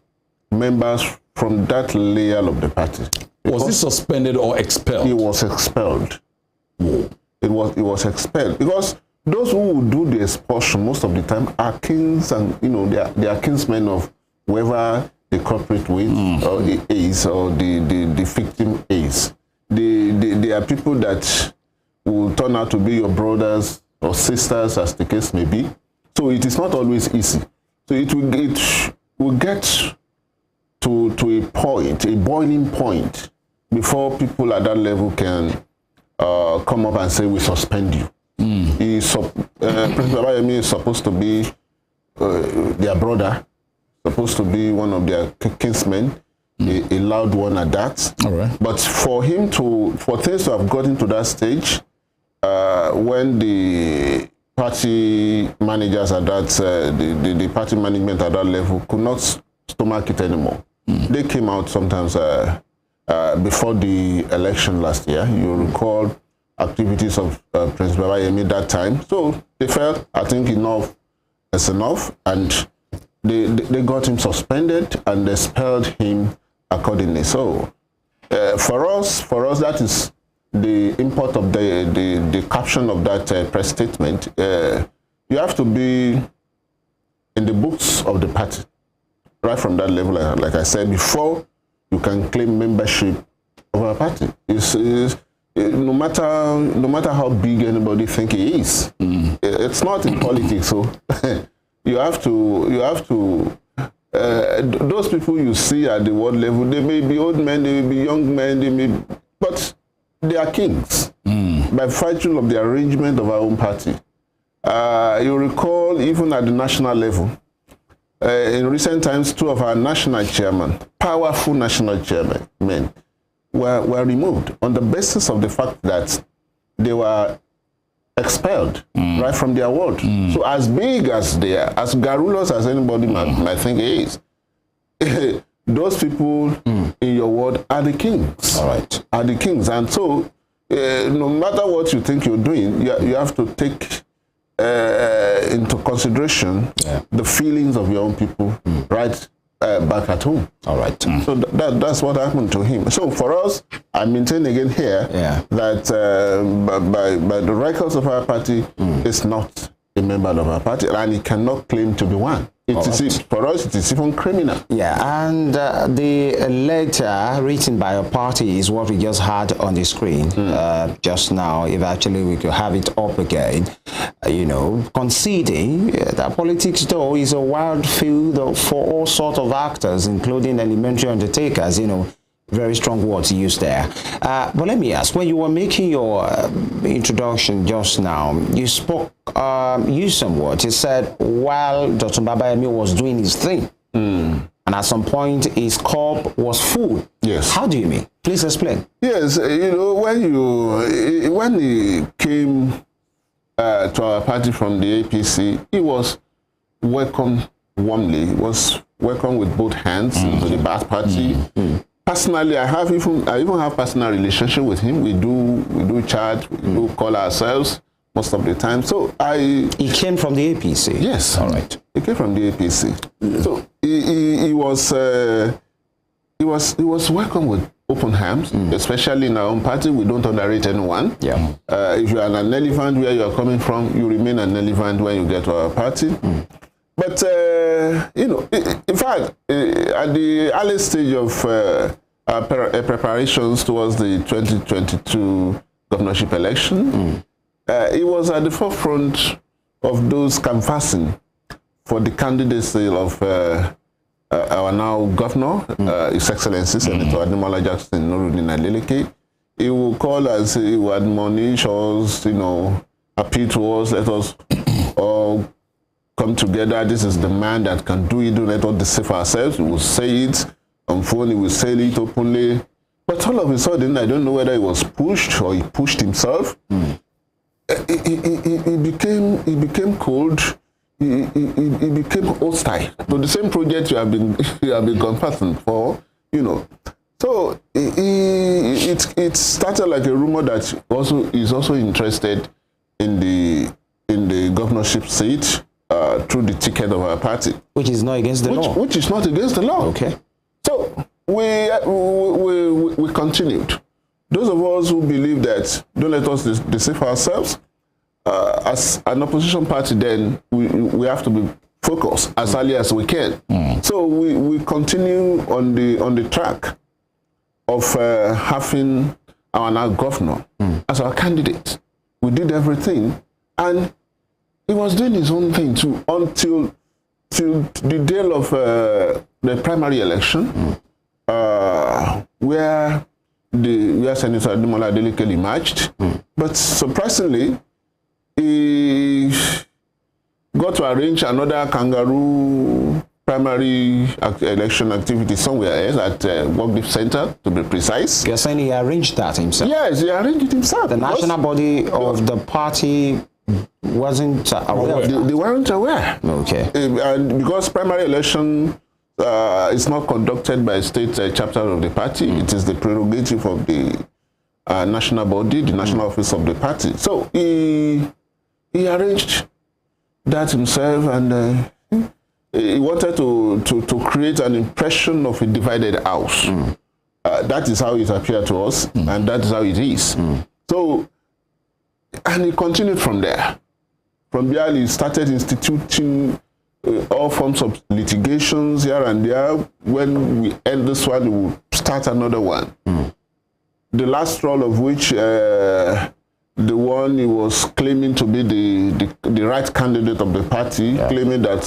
S13: members from that layer of the party.
S1: Was he suspended or expelled?
S13: He was expelled. It was expelled because those who do the expulsion most of the time are kings, and they are kinsmen of whoever the culprit with or the is or the victim is. They are people that will turn out to be your brothers or sisters, as the case may be. So it is not always easy. So it will get to a point, a boiling point, before people at that level can come up and say, we suspend you. Prince Babayemi is supposed to be their brother, supposed to be one of their kinsmen, a loud one at that.
S1: All right.
S13: But for things to have gotten to that stage, when the party managers at that, the party management at that level could not stomach it anymore. They came out sometimes before the election last year. You recall activities of Prince Babayemi that time. So they felt, I think enough is enough, and they got him suspended and expelled him accordingly. So for us, that is the import of the caption of that press statement. You have to be in the books of the party, right from that level, like I said, before you can claim membership of our party. No matter how big anybody think he is, it's not in politics. So you have to. Those people you see at the world level, they may be old men, they may be young men, but they are kings by virtue of the arrangement of our own party. You recall, even at the national level, in recent times, 2 of our national chairmen, powerful national chairmen, were removed on the basis of the fact that they were expelled right from their ward. So as big as they are, as garrulous as anybody might think he is, those people in your ward are the kings.
S12: All right.
S13: Are the kings. And so no matter what you think you're doing, you have to take into consideration the feelings of your own people right back at home.
S12: All right.
S13: So that's what happened to him. So for us, I maintain again here that by the records of our party, is not a member of our party, and he cannot claim to be one. For us, it is even criminal.
S12: Yeah, and the letter written by a party is what we just had on the screen just now. If actually we could have it up again, you know, conceding that politics, though, is a wild field for all sorts of actors, including elementary undertakers, you know. Very strong words used there. But let me ask, when you were making your introduction just now, you spoke, used some words. You said, while Dotun Babayemi was doing his thing, and at some point his cup was full.
S13: Yes.
S12: How do you mean? Please explain.
S13: Yes, you know, when he came to our party from the APC, he was welcomed warmly. He was welcomed with both hands into the Baath party. Personally, I even have personal relationship with him. We do chat, we do call ourselves most of the time. So he
S12: came from the APC.
S13: Yes.
S12: All right.
S13: He came from the APC. So he was welcome with open arms, especially in our own party. We don't underrate anyone.
S12: Yeah.
S13: If you are an elephant where you are coming from, you remain an elephant when you get to our party. But, you know, in fact, at the early stage of preparations towards the 2022 governorship election, he was at the forefront of those canvassing for the candidacy of our now governor, His Excellency Senator Ademola Jackson Nuruddin Adeleke. He will call us, he will admonish us, you know, appeal to us, let us all come together. This is the man that can do it. Don't let us deceive ourselves. We will say it on phone. He will say it openly. But all of a sudden, I don't know whether he was pushed or he pushed himself. He became cold. He became hostile to the same project you have been conversing for. You know, so it started like a rumor that is also interested in the governorship seat. Through the ticket of our party,
S12: which is not against the law.
S13: Which is not against the law.
S12: Okay.
S13: So we continued. Those of us who believe that don't let us deceive ourselves. As an opposition party, then we have to be focused as early as we can. So we continue on the track of having our now governor as our candidate. We did everything, and he was doing his own thing too until the day of the primary election, where Senator Ademola Adeleke emerged. But surprisingly, he got to arrange another kangaroo primary election activity somewhere else at Workdeep Center, to be precise.
S12: You're saying he arranged that himself?
S13: Yes, he arranged it himself.
S12: The national body of the party wasn't aware.
S13: They weren't aware.
S12: Okay.
S13: And because primary election is not conducted by a state chapter of the party, it is the prerogative of the national body, the national office of the party. So he arranged that himself, and he wanted to create an impression of a divided house. That is how it appeared to us, and that is how it is. So, and he continued from there. From there, he started instituting all forms of litigations here and there. When we end this one, we will start another one. The last straw of which, the one he was claiming to be the right candidate of the party, claiming that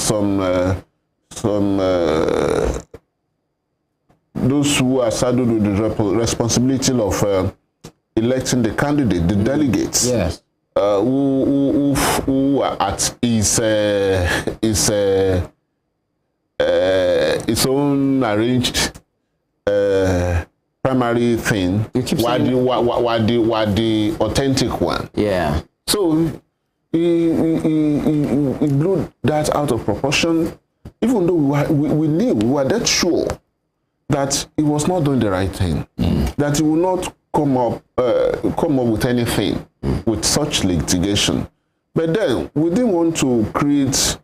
S13: those who are saddled with the responsibility of electing the candidate, the delegates, who are at his own arranged primary thing, were the authentic one. Yeah. So he blew that out of proportion, even though we knew, we were that sure that he was not doing the right thing, that he would not come up with anything with such litigation. But then we didn't want to create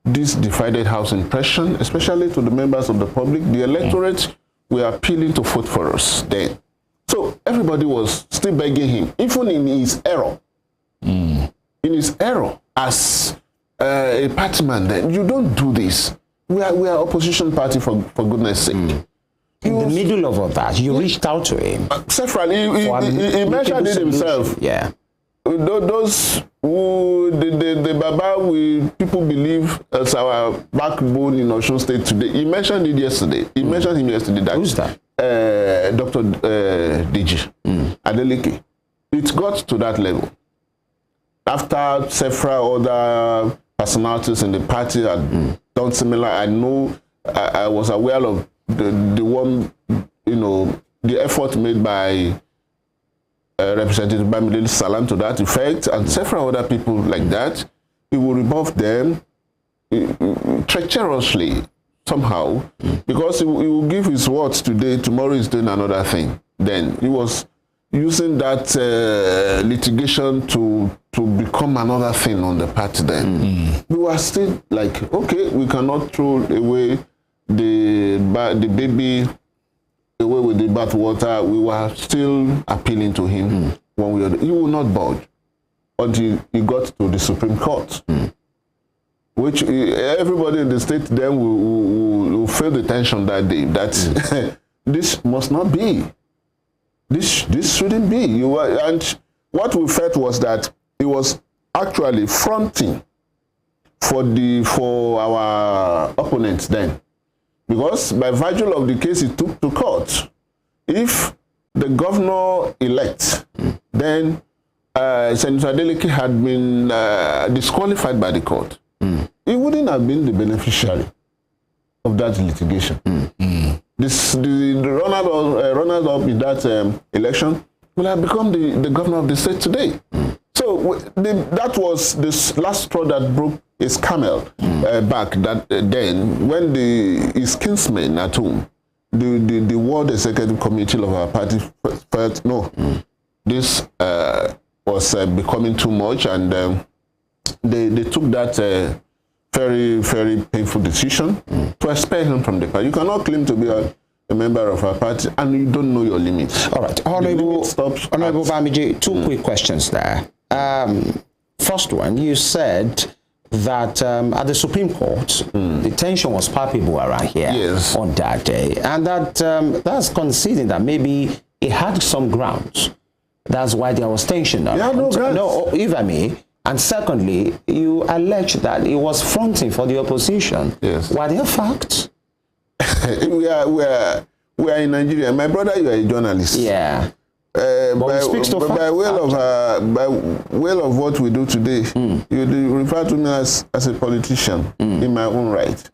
S13: this divided house impression, especially to the members of the public. The electorate were appealing to vote for us then. So everybody was still begging him, even in his error. In his error as a party man, then you don't do this. We are opposition party, for goodness sake.
S12: In the middle of all that, you reached out to him.
S13: Separately, he mentioned it himself.
S12: Yeah.
S13: Those who the Baba people believe as our backbone in Osun State today. He mentioned it yesterday. He mentioned him yesterday.
S12: Who's that?
S13: Dr. DG Adeleke. It got to that level after several other personalities in the party had done similar. I know I was aware of the one, the effort made by Representative Bamiji Salam to that effect, and several other people like that. He will rebuff them treacherously somehow, because he will give his words today, tomorrow he's doing another thing. Then he was using that litigation to become another thing on the party then. We were still like, okay, we cannot throw away the baby away with the bath water. We were still appealing to him when he will not budge until he got to the Supreme Court, which everybody in the state then will feel the tension that day, that this must not be. This shouldn't be. And what we felt was that he was actually fronting for our opponents then. Because by virtue of the case he took to court, if the governor-elect, then Senator Adeleke had been disqualified by the court, he wouldn't have been the beneficiary of that litigation. The runners-up in that election will have become the governor of the state today. So that was this last straw that broke his camel back. That then, when his kinsmen at home, the World Executive Committee of our party felt no, this was becoming too much, and they took that very, very painful decision to expel him from the party. You cannot claim to be a member of our party and you don't know your limits.
S12: All right, Honorable Bamiji, two quick questions there. First one, you said that at the Supreme Court, the tension was palpable around here on that day, and that's conceding that maybe it had some grounds. That's why there was tension. No, if I may. And secondly, you allege that he was fronting for the opposition. Yes. Were there facts?
S13: we are in Nigeria. My brother, you are a journalist.
S12: Yeah.
S13: By will of what we do today, you refer to me as a politician in my own right.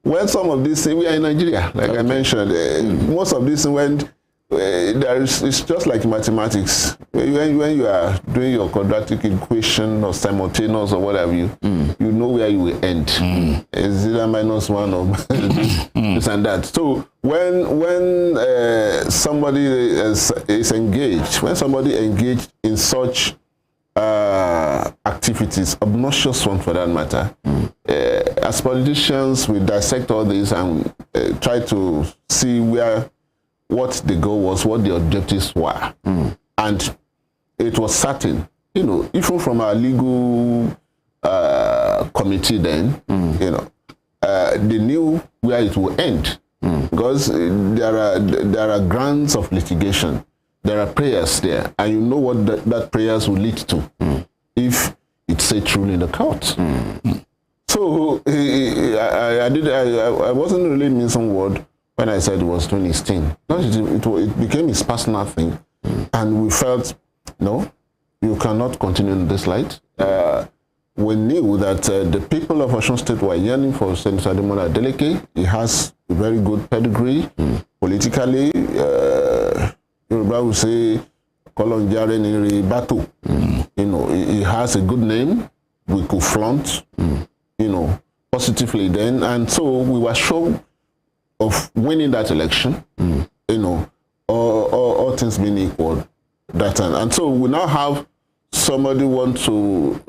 S13: When some of these things, we are in Nigeria, like I mentioned, most of these went, it's just like mathematics. When you are doing your quadratic equation or simultaneous or whatever, you know where you will end. It's either -1 or this and that. So when somebody is engaged, when somebody engaged in such activities, obnoxious one for that matter, as politicians, we dissect all this and try to see what the goal was, what the objectives were. And it was certain, even from our legal committee then, they knew where it will end. Because there are grounds of litigation. There are prayers there, and you know what that prayers will lead to if it's set through in the court. So I wasn't really mincing word when I said it was doing his thing. It became his personal thing, and we felt, no, you cannot continue in this light. We knew that the people of Osun State were yearning for Senator OLADELE. He has a very good pedigree politically. Yoruba will say, Kolonjare Niri Batu. You know, he has a good name. We could flaunt, you know, positively then. And so we were sure of winning that election, you know, all things being equal that time. And so we now have somebody want to,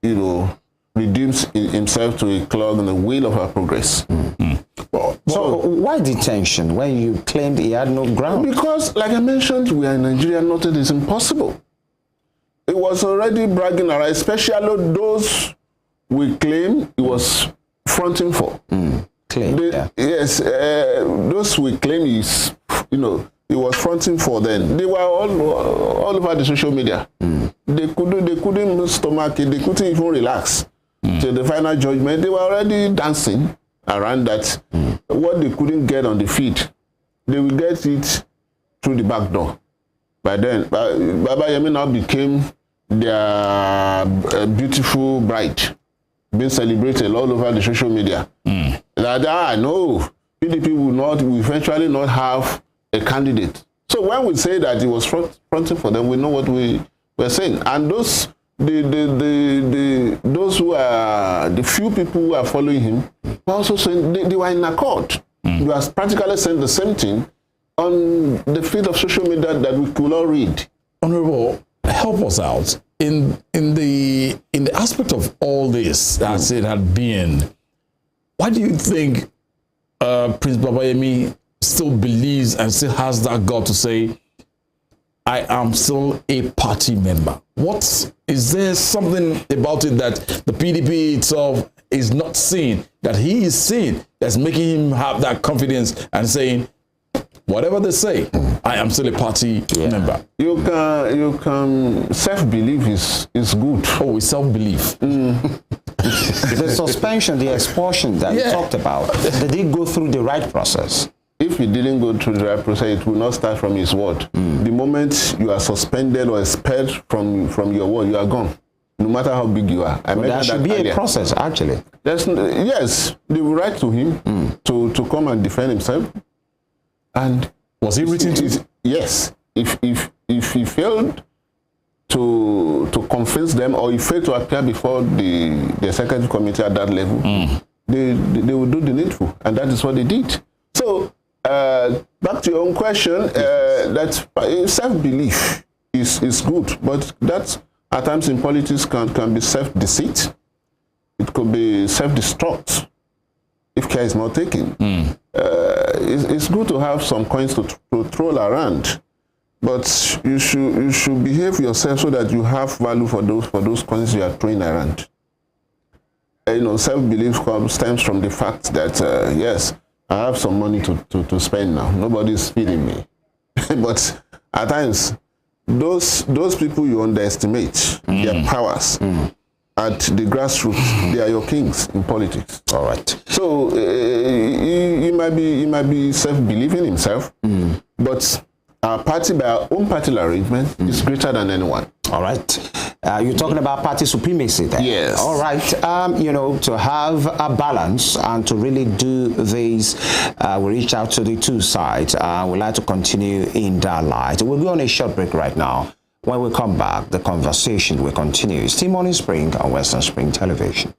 S13: you know, redeem himself to a clog in the wheel of our progress.
S12: So why detention when you claimed he had no ground?
S13: Because, like I mentioned, we are in Nigeria, nothing is impossible. It was already bragging around, especially those we claim he was fronting for. Yes, those we claim is, you know, he was fronting for then. They were all over the social media. They couldn't stomach it, they couldn't even relax. Till the final judgment, they were already dancing around that. What they couldn't get on the feet, they will get it through the back door. By then, Babayemi now became their beautiful bride, being celebrated all over the social media. No, PDP will eventually not have a candidate. So when we say that he was fronting for them, we know what we were saying. And those who are the few people who are following him were also saying they were in accord. You are practically saying the same thing on the feed of social media that we could all read.
S1: Honorable, help us out in the aspect of all this as it had been. Why do you think Prince Babayemi still believes and still has that God to say, I am still a party member? Is there something about it that the PDP itself is not seeing, that he is seeing, that's making him have that confidence and saying, whatever they say, I am still a party member?
S13: You can self-belief is good.
S1: Oh, it's self-belief.
S12: The suspension, the expulsion that you talked about, did he go through the right process?
S13: If he didn't go through the right process, it will not start from his word. The moment you are suspended or expelled from your word, you are gone. No matter how big you are.
S12: There should be a process, actually.
S13: Yes, they will write to him to come and defend himself. And
S1: was he written to?
S13: Yes. If he failed to convince them, or he failed to appear before the executive committee at that level, they will do the needful, and that is what they did. So back to your own question, that self-belief is good, but that at times in politics can be self-deceit. It could be self-destruct if care is not taken. It's good to have some coins to throw around, but you should behave yourself so that you have value for those coins you are throwing around. You know, self-belief stems from the fact that yes, I have some money to spend now. Nobody's feeding me. But at times, those people you underestimate their powers at the grassroots, they are your kings in politics.
S12: All right.
S13: So he might be self-believing himself, but our party, by our own party arrangement, is greater than anyone.
S12: All right. You're talking about party supremacy there.
S13: Yes.
S12: All right. You know, to have a balance and to really do this, we reach out to the two sides. We'd like to continue in that light. We'll go on a short break right now. When we come back, the conversation will continue. It's Team Morning Spring on Western Spring Television.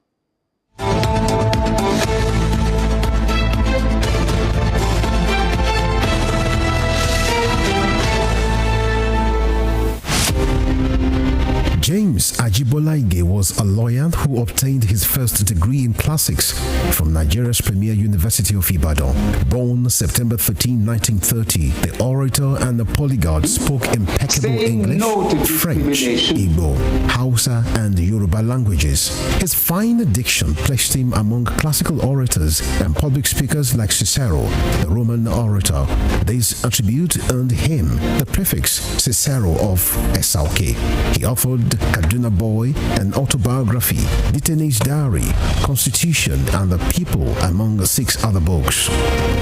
S11: James Ajibolaige was a lawyer who obtained his first degree in classics from Nigeria's premier university of Ibadan. Born September 13, 1930, the orator and the polyglot spoke impeccable English, French, Igbo, Hausa, and Yoruba languages. His fine diction placed him among classical orators and public speakers like Cicero, the Roman orator. This attribute earned him the prefix Cicero of Esauke. He authored Kaduna Boy, an autobiography, Detainee's Diary, Constitution, and the People, among 6 other books.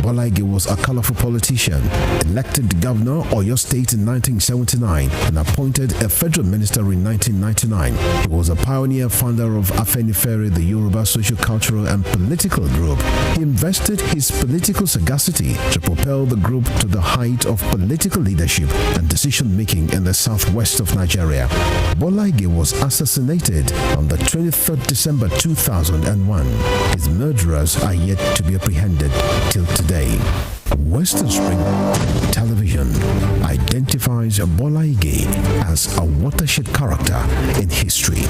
S11: Bolaige was a colorful politician, elected governor of Oyo State in 1979 and appointed a federal minister in 1999. He was a pioneer founder of Afenifere, the Yoruba socio-cultural and political group. He invested his political sagacity to propel the group to the height of political leadership and decision-making in the southwest of Nigeria. Bolaige was assassinated on the 23rd December 2001. His murderers are yet to be apprehended till today. Western Spring Television identifies Bolaige as a watershed character in history.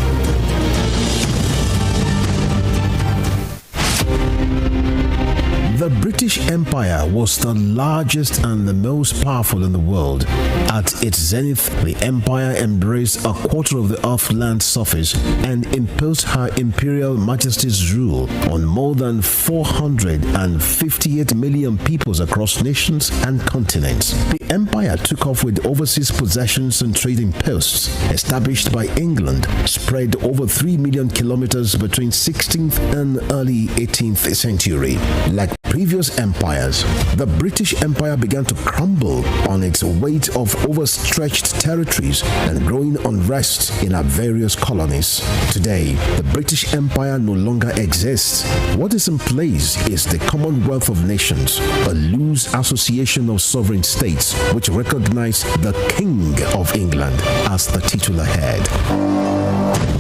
S11: The British Empire was the largest and the most powerful in the world. At its zenith, the empire embraced a quarter of the earth's land surface and imposed her imperial majesty's rule on more than 458 million peoples across nations and continents. The empire took off with overseas possessions and trading posts established by England, spread over 3 million kilometers between 16th and early 18th century. Like previous empires, the British Empire began to crumble on its weight of overstretched territories and growing unrest in our various colonies. Today, the British Empire no longer exists. What is in place is the Commonwealth of Nations, a loose association of sovereign states which recognize the King of England as the titular head.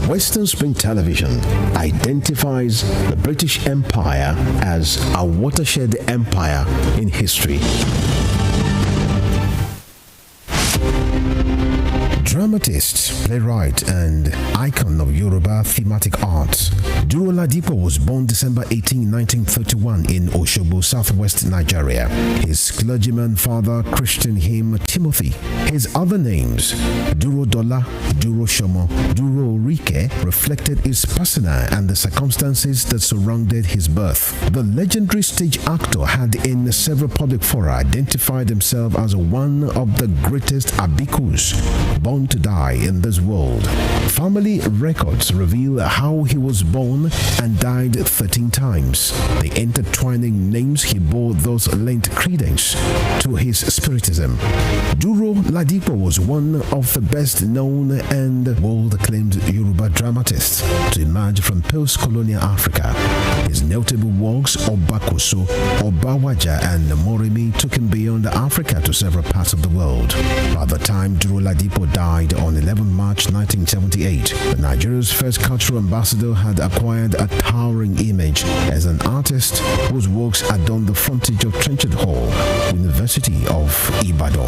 S11: Western Spring Television identifies the British Empire as a watershed empire in history. Dramatist, playwright, and icon of Yoruba thematic arts, Duro Ladipo was born December 18, 1931 in Osogbo, southwest Nigeria. His clergyman father christened him Timothy. His other names, Duro Dola, Duro Shomo, Duro Rike, reflected his persona and the circumstances that surrounded his birth. The legendary stage actor had in several public fora identified himself as one of the greatest abikus born to die in this world. Family records reveal how he was born and died 13 times. The intertwining names he bore thus lent credence to his spiritism. Duro Ladipo was one of the best known and world-acclaimed Yoruba dramatists to emerge from post-colonial Africa. His notable works, Obakoso, Obawaja, and Moremi, took him beyond Africa to several parts of the world. By the time Duro Ladipo died on 11 March 1978, Nigeria's first cultural ambassador had acquired a towering image as an artist whose works adorned the frontage of Trenchard Hall, University of Ibadan.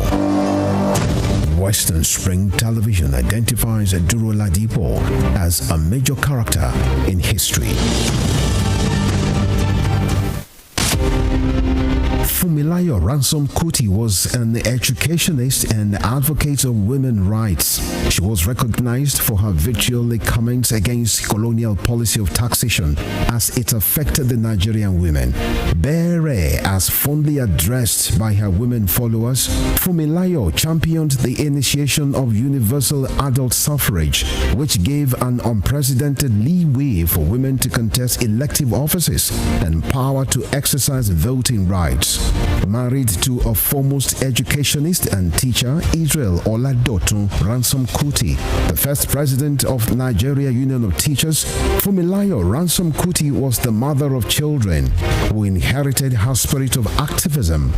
S11: Western Spring Television identifies Duro Ladipo as a major character in history. Fumilayo Ransom Kuti was an educationist and advocate of women's rights. She was recognized for her vitriolic comments against colonial policy of taxation as it affected the Nigerian women. Bere, as fondly addressed by her women followers, Fumilayo championed the initiation of universal adult suffrage, which gave an unprecedented leeway for women to contest elective offices and power to exercise voting rights. Married to a foremost educationist and teacher, Israel Dotun Ransom Kuti, the first president of Nigeria Union of Teachers, Fumilayo Ransom Kuti was the mother of children who inherited her spirit of activism.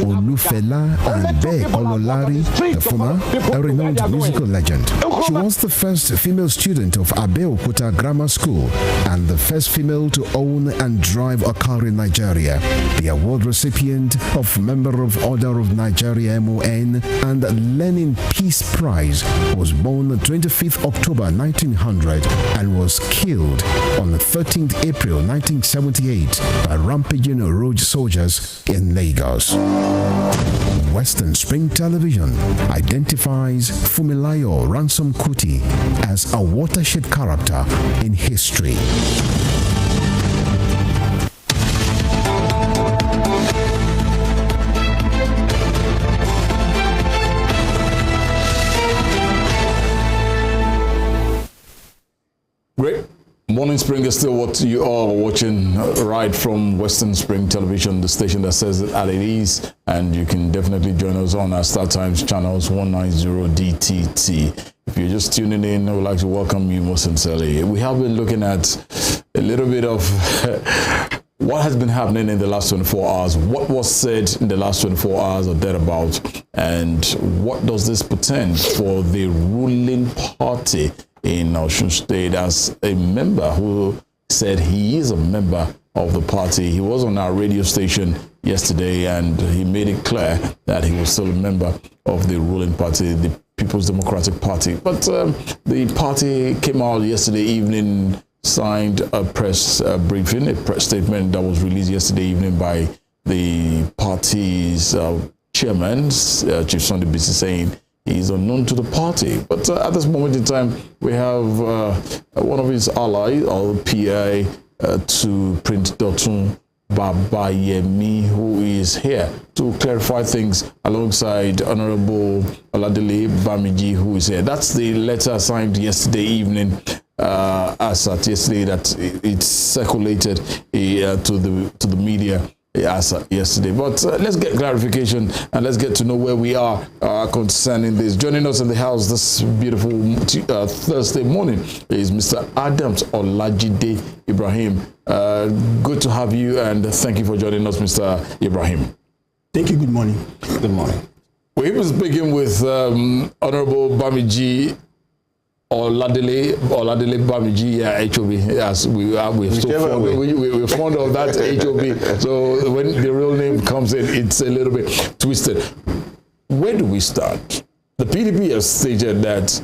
S11: Olufela and Be Ololari, the former, a renowned musical legend. She was the first female student of Abeokuta Grammar School and the first female to own and drive a car in Nigeria. The award recipient President of Member of Order of Nigeria MON and Lenin Peace Prize, was born on 25th October 1900 and was killed on 13th April 1978 by rampaging road soldiers in Lagos. Western Spring Television identifies Fumilayo Ransom Kuti as a watershed character in history.
S1: Great. Morning Spring is still what you are watching right from Western Spring Television, the station that says it at it is, and you can definitely join us on our Star Times channels 190 DTT. If you're just tuning in, I would like to welcome you most sincerely. We have been looking at a little bit of what has been happening in the last 24 hours, what was said in the last 24 hours or thereabout, and what does this portend for the ruling party in Osun State. As a member who said he is a member of the party, he was on our radio station yesterday and he made it clear that he was still a member of the ruling party, the People's Democratic Party. But the party came out yesterday evening, signed a press briefing, a press statement that was released yesterday evening by the party's chairman, Chief Sunday Bisi, saying he's unknown to the party. But at this moment in time, we have one of his allies, or PI, to Prince Dotun, Babayemi, who is here to clarify things alongside Honourable OLADELE BAMIJI, who is here. That's the letter signed yesterday evening, as at yesterday, that it circulated to the media as yesterday. But let's get clarification and let's get to know where we are concerning this. Joining us in the house this beautiful Thursday morning is Mr. Adams Olajide Ibrahim. Good to have you and thank you for joining us, Mr. Ibrahim.
S14: Thank you. Good morning.
S12: Good morning.
S1: We've been speaking with Honourable BAMIJI OLADELE BAMIJI, HOB, as we're fond of that HOB. So when the real name comes in, it's a little bit twisted. Where do we start? The PDP has stated that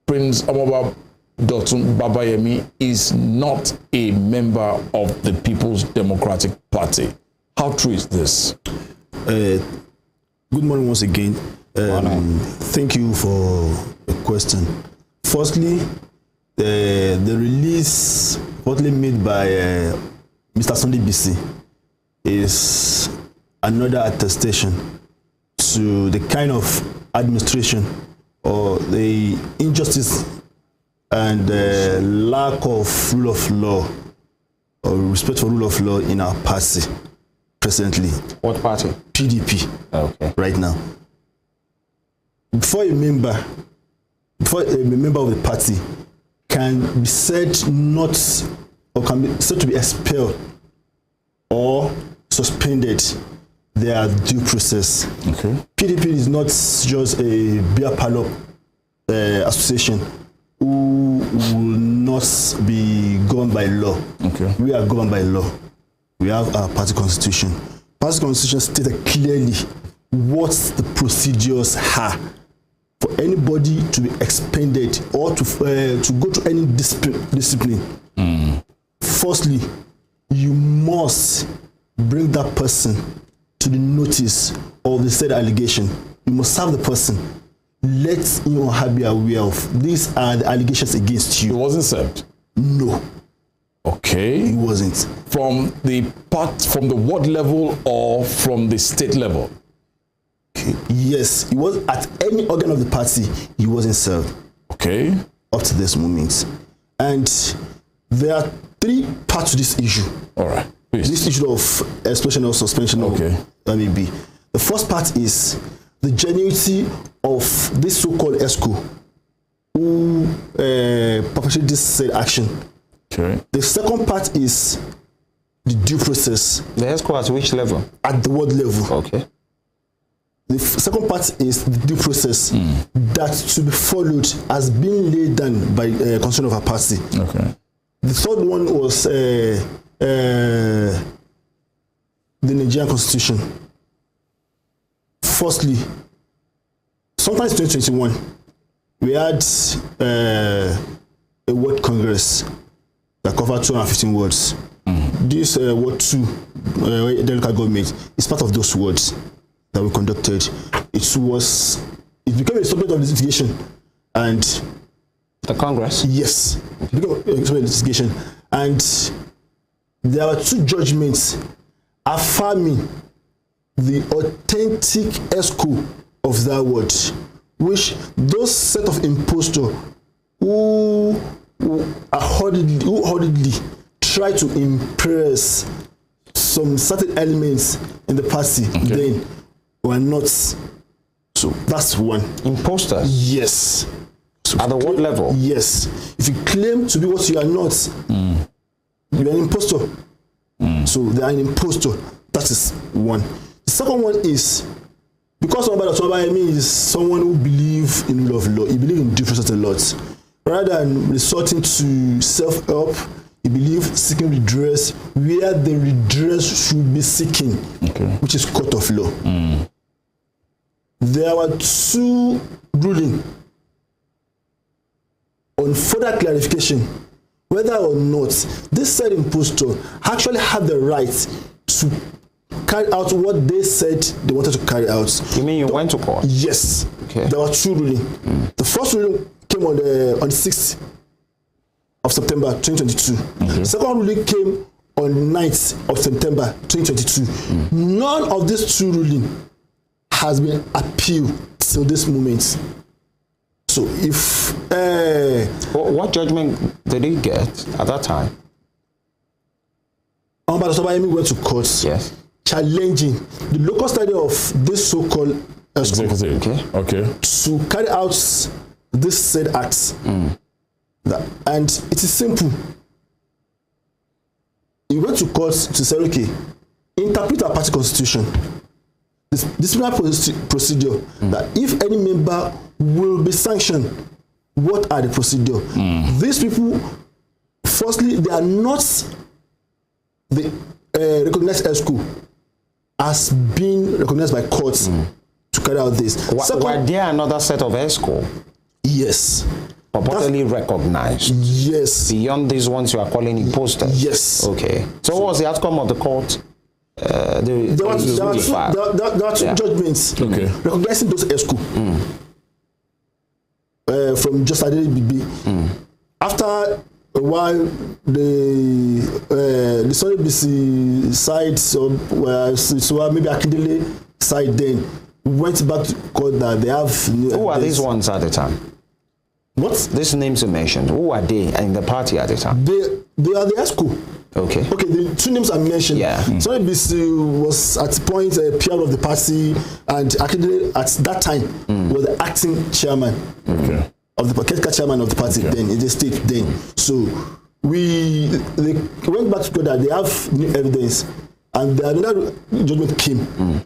S1: Prince Dotun Babayemi is not a member of the People's Democratic Party. How true is this?
S14: Good morning once again. Thank you for the question. Firstly, the release partly made by Mr. Sunday Bisi is another attestation to the kind of administration or the injustice and lack of rule of law or respect for rule of law in our party presently.
S12: What party?
S14: PDP.
S12: Okay.
S14: Right now. Before a member of the party can be said not, or can be said to be expelled or suspended, there are due process.
S1: Okay.
S14: PDP is not just a beer parlor association who will not be governed by law. Okay. We are governed by law. We have our party constitution. Party constitution stated clearly what the procedures are for anybody to be expended or to go to any discipline. Firstly, you must bring that person to the notice of the said allegation. You must serve the person. Let him or her be aware of these are the allegations against you.
S1: It wasn't served?
S14: No.
S1: Okay.
S14: It wasn't.
S1: From the ward level or from the state level?
S14: Okay. Yes, it was at any organ of the party. He wasn't served.
S1: Okay.
S14: Up to this moment, and there are three parts to this issue.
S1: All right. Please.
S14: This issue of expulsion or suspension.
S1: Okay.
S14: Of MEB. The first part is the genuinity of this so-called ESCO who perpetrated this said action.
S1: Okay.
S14: The second part is the due process.
S12: The ESCO at which level?
S14: At the ward level.
S12: Okay.
S14: The second part is the due process that to be followed as being laid down by concern of our party.
S1: Okay.
S14: The third one was the the Nigerian Constitution. Firstly, sometimes 2021, we had a word congress that covered 215 words. This word 2, the local government, is part of those words that we conducted. It became a subject of litigation, and
S12: the Congress.
S14: Yes, it became a subject of litigation, and there were 2 judgments affirming the authentic ESCO of that word, which those set of impostors who hurriedly try to impress some certain elements in the party then were not. So that's one.
S12: Imposters?
S14: Yes. So
S12: at the what level?
S14: Yes. If you claim to be what you are not, you are an impostor. So they are an impostor. That is one. The second one is, because Babayemi is someone who believes in rule of law, he believes in due process a lot. Rather than resorting to self-help, he believes seeking redress where the redress should be seeking, which is court of law. There were 2 rulings on further clarification whether or not this said impostor actually had the right to carry out what they said they wanted to carry out.
S12: You mean you went to court?
S14: Yes. Okay. There were 2 rulings. The first ruling came on the 6th of September 2022. The second ruling came on 9th of September 2022. None of these 2 rulings has been appealed till this moment. So if
S12: what judgment did he get at that time?
S14: Babayemi went to court, challenging the local study of this so-called
S1: executive,
S14: to carry out this said acts. And it is simple. He went to court to say, okay, interpret our party constitution. This disciplinary procedure, that if any member will be sanctioned, what are the procedure? These people, firstly, they are not the recognized ESCO as being recognized by courts to carry out this.
S12: Were there another set of ESCO?
S14: Yes.
S12: Purportedly recognized?
S14: Yes.
S12: Beyond these ones you are calling imposters?
S14: Yes.
S12: Okay. So what was the outcome of the court? There were 2
S14: judgments recognizing those ESCO from just Bibi. After a while, the Sunday BC side, so maybe Akindele side, then went back to court that they have.
S12: Who are these ones at the time?
S14: What?
S12: These names you mentioned, who are they in the party at the time?
S14: They are the ESCO.
S12: Okay.
S14: Okay, the 2 names I mentioned. Sunday BC was at the point a PR of the party, and Akindele at that time was the acting chairman of the chairman of the party then in the state then. So they went back to court that they have new evidence, and another judgment came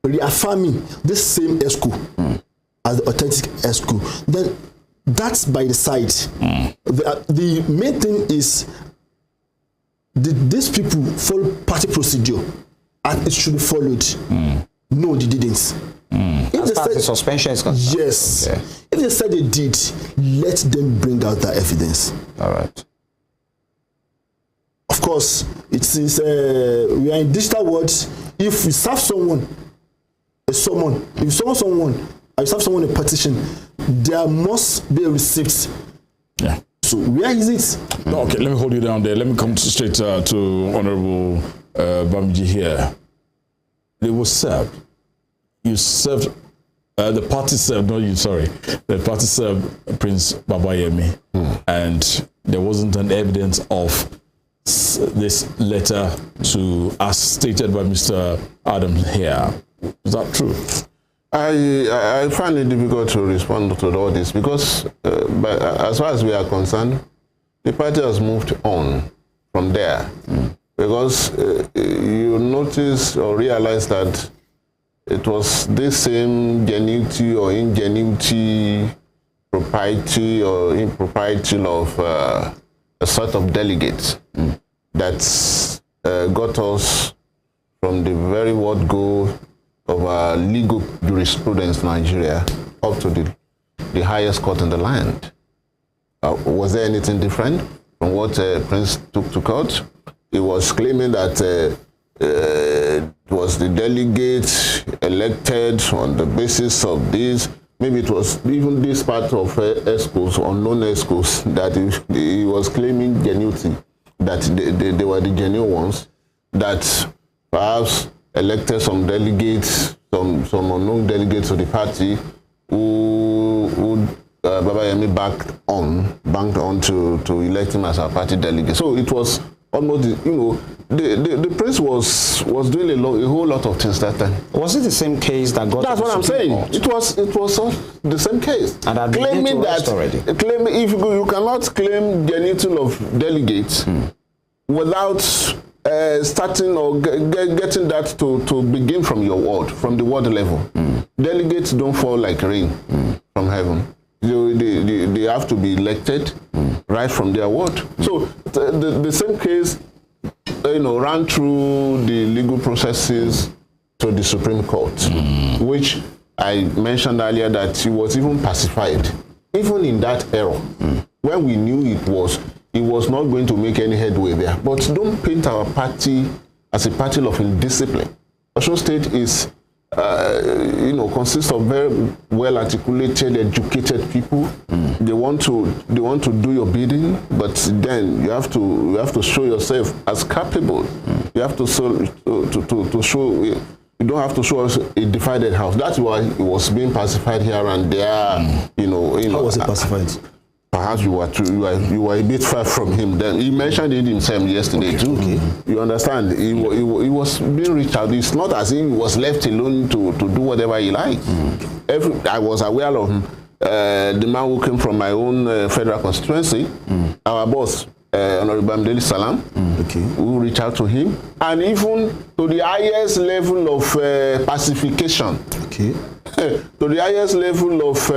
S14: reaffirming this same ESCO as the authentic ESCO. Then that's by the side. The main thing is, did these people follow party procedure and it should be followed? No, they didn't.
S12: As far as the suspension is concerned?
S14: Yes. If they said they did, let them bring out that evidence.
S12: All right.
S14: Of course, it is we are in digital world. If you serve someone a summon, if you summon someone and you serve someone a petition, there must be a receipt.
S1: Yeah.
S14: So where is it?
S1: No, okay, let me hold you down there. Let me come straight to Honourable BAMIJI here. They were served. You served, the party served, not you, sorry. The party served Prince Babayemi, and there wasn't an evidence of this letter as stated by Mr. Adam here. Is that true?
S13: I find it difficult to respond to all this because, as far as we are concerned, the party has moved on from there. Because you notice or realize that it was this same genuity or ingenuity, propriety or impropriety of a sort of delegates that got us from the very word go of our legal jurisprudence in Nigeria up to the highest court in the land. Was there anything different from what Prince took to court? He was claiming that it was the delegates elected on the basis of this. Maybe it was even this part of ESCOs, unknown ESCOs, that he was claiming genuity, that they were the genuine ones, that perhaps elected some delegates, some unknown delegates of the party who Babayemi banked on to elect him as our party delegate. So it was almost, the prince was doing a whole lot of things that time.
S12: Was it the same case that got?
S13: That's what I'm saying. It was the same case.
S12: And I've
S13: claiming that if you cannot claim genuity of delegates without starting or getting that to begin from your ward, from the ward level. Delegates don't fall like rain from heaven. They have to be elected right from their ward. So the same case, ran through the legal processes to the Supreme Court, which I mentioned earlier that he was even pacified, even in that era, when we knew it was not going to make any headway there. But don't paint our party as a party of indiscipline. Osun State is consists of very well articulated, educated people. They want to do your bidding, but then you have to show yourself as capable. You have to show you don't have to show us a divided house. That's why it was being pacified here and there. How was it pacified? Perhaps you were a bit far from him. Then he mentioned it himself yesterday too. Okay. You understand? He was being reached out. It's not as if he was left alone to do whatever he liked. I was aware of him. The man who came from my own federal constituency, our boss, Honourable Bamidele Salam, who reached out to him, and even to the highest level of pacification. To the highest level of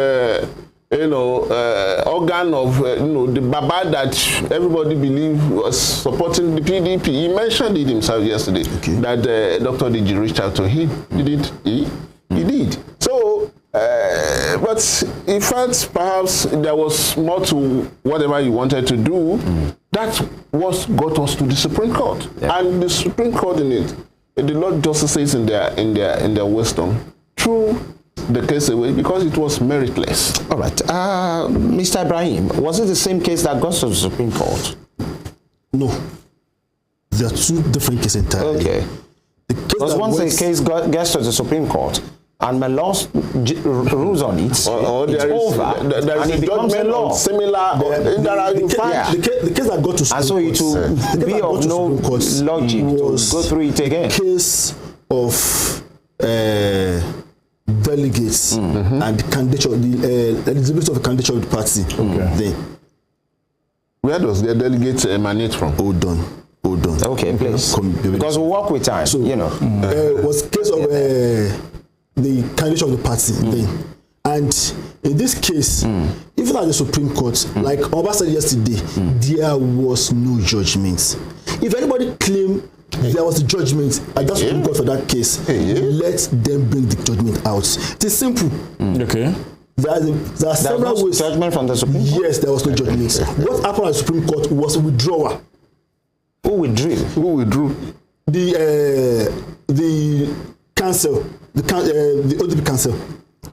S13: organ of the Baba that everybody believed was supporting the PDP. He mentioned it himself yesterday that Dr. Diji reached out to him. Did he? He did. So, but he felt perhaps there was more to whatever he wanted to do. That was got us to the Supreme Court, and the Supreme Court in it, the Lord Justices in their wisdom, through the case away because it was meritless.
S12: All right. Mr. Ibrahim, was it the same case that got to the Supreme Court?
S14: No. There are two different cases entirely.
S12: Okay. Because once a case gets to the Supreme Court and my law rules on it, it's over.
S13: There is a judgment on similar.
S14: The case that got to Supreme Court,
S12: and so it will be of no logic to go through it again.
S14: Case of delegates and the candidature, the eligibility of the candidature of the party. Then,
S13: where does the delegates emanate from?
S14: Hold on.
S12: Okay, please. Because we work with time. So,
S14: was case of the candidature of the party then, and in this case, even at the Supreme Court, like Oba said yesterday, there was no judgment. If anybody claimed there was a judgment at that Supreme Court for that case, let them bring the judgment out. It is simple.
S1: Okay.
S14: There are several ways.
S12: Judgment from the Supreme Court?
S14: Yes, there was no judgment. What happened at the Supreme Court was a withdrawal.
S12: Who withdrew?
S14: The council, the ODP council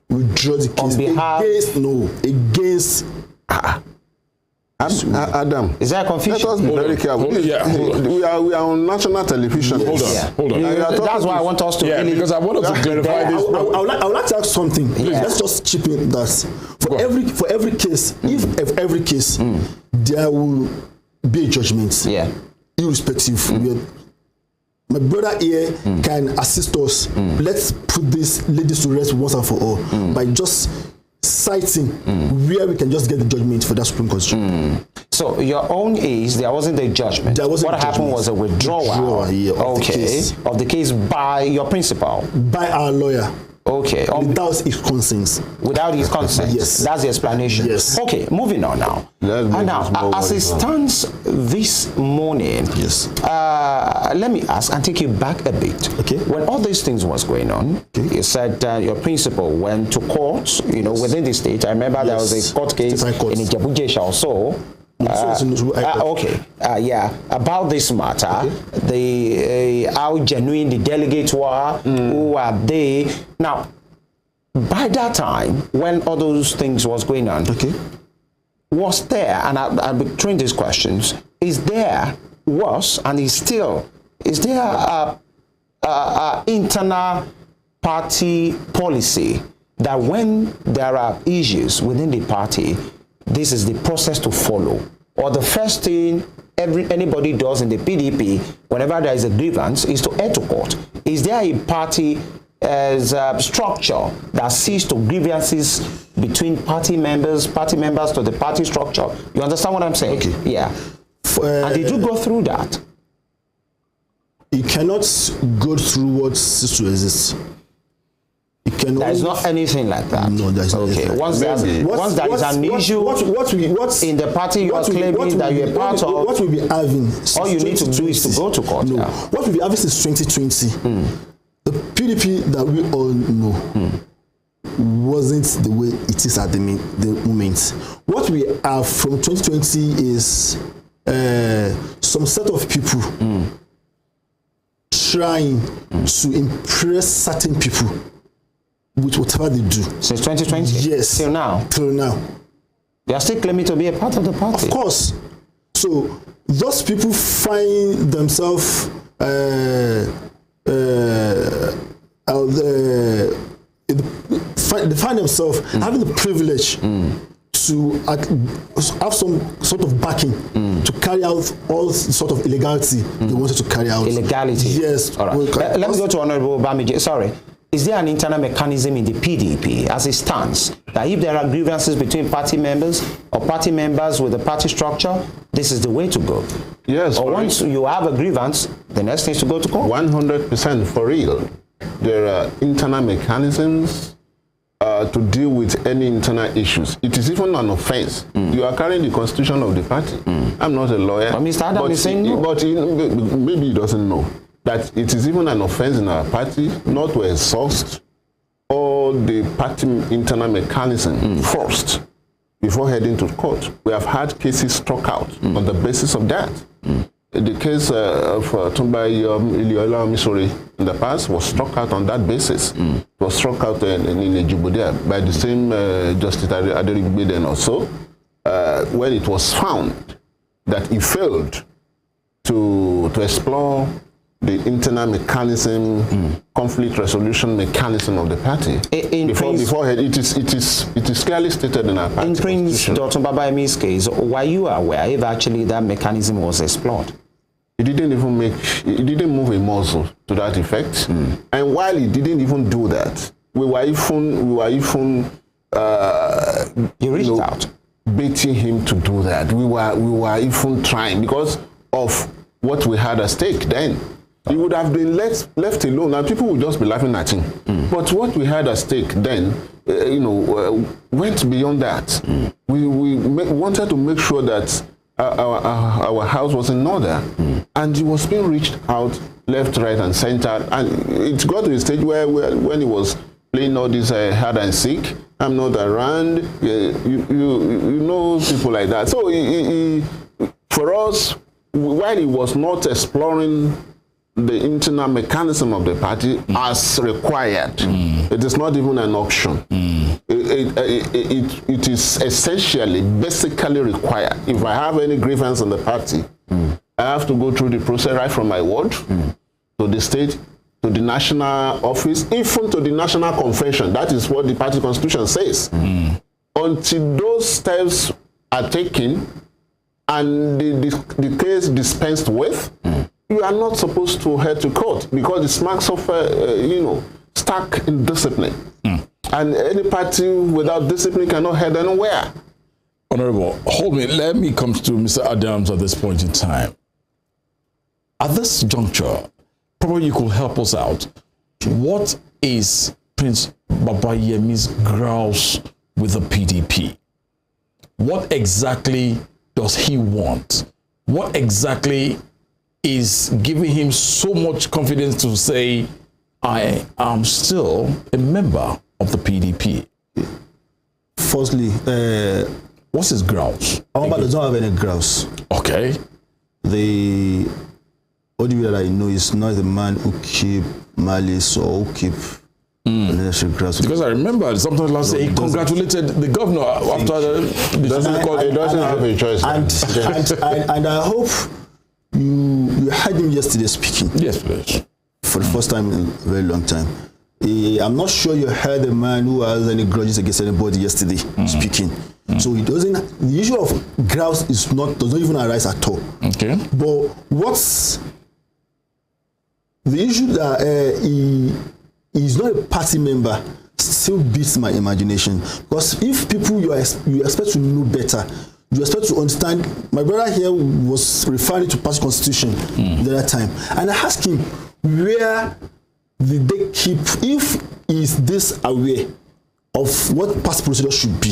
S14: withdrew the case.
S12: On behalf
S14: against
S13: Adam,
S12: is there a confusion?
S13: Let us be very careful. We are on national television.
S1: Yes. Hold on.
S12: That's why I want us to really,
S1: because I want us to clarify this.
S14: I would like to ask something. Let's just chip in that for every case, if every case there will be a judgment. Irrespective. My brother here can assist us. Let's put these ladies to rest once and for all by just citing where we can just get the judgment for that Supreme Court.
S12: So your own is there wasn't a judgment. What happened was a withdrawal.
S14: Of the case
S12: by your principal.
S14: By our lawyer.
S12: Okay.
S14: Without his consent.
S12: Without his consent.
S14: Yes.
S12: That's the explanation.
S14: Yes.
S12: Okay, moving on now. And now, as it stands this morning,
S14: yes.
S12: Let me ask and take you back a bit.
S14: Okay.
S12: When all these things was going on, you said your principal went to court, within the state. I remember there was a court case in Ijebu-Jesha also. About this matter, how genuine the delegates were, who were they. Now, by that time, when all those things was going on, was there, and I'll be throwing these questions, is there a internal party policy that when there are issues within the party, this is the process to follow? Or the first thing anybody does in the PDP, whenever there is a grievance, is to head to court? Is there a party structure that sees to grievances between party members to the party structure? You understand what I'm saying?
S14: Okay.
S12: Yeah. And did you go through that?
S14: You cannot go through what ceases to exist.
S12: There's not anything like that.
S14: No, there's not.
S12: Okay. Once there is an issue in the party you are claiming that you're part of,
S14: what we'll be having,
S12: all you need to do is to go to court.
S14: No. What we'll be having since 2020, the PDP that we all know wasn't the way it is at the moment. What we have from 2020 is some set of people trying to impress certain people with whatever they do.
S12: Since 2020?
S14: Yes.
S12: Till now?
S14: Till now.
S12: They are still claiming to be a part of the party?
S14: Of course. So those people find themselves they find themselves having the privilege to have some sort of backing to carry out all sort of illegality they wanted to carry out.
S12: Illegality?
S14: Yes.
S12: All right. Let me go to Honourable Bamiji. Sorry. Is there an internal mechanism in the PDP as it stands that if there are grievances between party members or party members with the party structure, this is the way to go?
S13: Yes.
S12: Or once you have a grievance, the next thing is to go to court?
S13: 100% for real. There are internal mechanisms to deal with any internal issues. It is even an offense. You are carrying the constitution of the party. I'm not a lawyer.
S12: But Mr. Adam is saying no.
S13: But maybe he doesn't know that it is even an offense in our party not to exhaust all the party internal mechanism first before heading to court. We have had cases struck out on the basis of that. The case of Iliola Missouri in the past was struck out on that basis. It was struck out in Djibouti by the same Justice Aderigbe then also, when it was found that he failed to explore the internal mechanism, conflict resolution mechanism of the party. Beforehand, it is clearly stated in our party
S12: in Prince Dotun Babayemi's case, were you aware if actually that mechanism was explored?
S13: He didn't move a muscle to that effect. And while he didn't even do that, we were even
S12: you reached out,
S13: baiting him to do that. We were even trying because of what we had at stake then. He would have been left alone, and people would just be laughing at him. But what we had at stake then, went beyond that. We wanted to make sure that our house was in order, and he was being reached out left, right, and center. And it got to a stage where when he was playing all this hide and seek, I'm not around. You know people like that. So for us, while he was not exploring the internal mechanism of the party as required, it is not even an option. It is essentially, basically required. If I have any grievance in the party, I have to go through the process right from my ward to the state, to the national office, even to the national convention. That is what the party constitution says. Until those steps are taken and the case dispensed with, you are not supposed to head to court because it smacks of, stuck in discipline. And any party without discipline cannot head anywhere.
S1: Honorable, hold me. Let me come to Mr. Adams at this point in time. At this juncture, probably you could help us out. What is Prince Babayemi's grouse with the PDP? What exactly does he want? What exactly is giving him so much confidence to say, I am still a member of the PDP?
S14: Firstly,
S1: what's his grouse?
S14: Omba does not have any grouse.
S1: Okay.
S14: The only way that I know is not the man who keep malice or who keep unnecessary grouse.
S1: Because I remember sometimes last year he congratulated the governor after the
S13: doesn't have a choice.
S14: And I hope you heard him yesterday speaking.
S1: Yes, please.
S14: For the first time in a very long time. I'm not sure you heard a man who has any grudges against anybody yesterday speaking. So it doesn't. The issue of grouse does not even arise at all.
S1: Okay.
S14: But what's the issue that he is not a party member still beats my imagination. Because if people you expect to know better, you expect to understand. My brother here was referring to party constitution the other time, and I asked him where did they keep, if is this aware of what party procedure should be,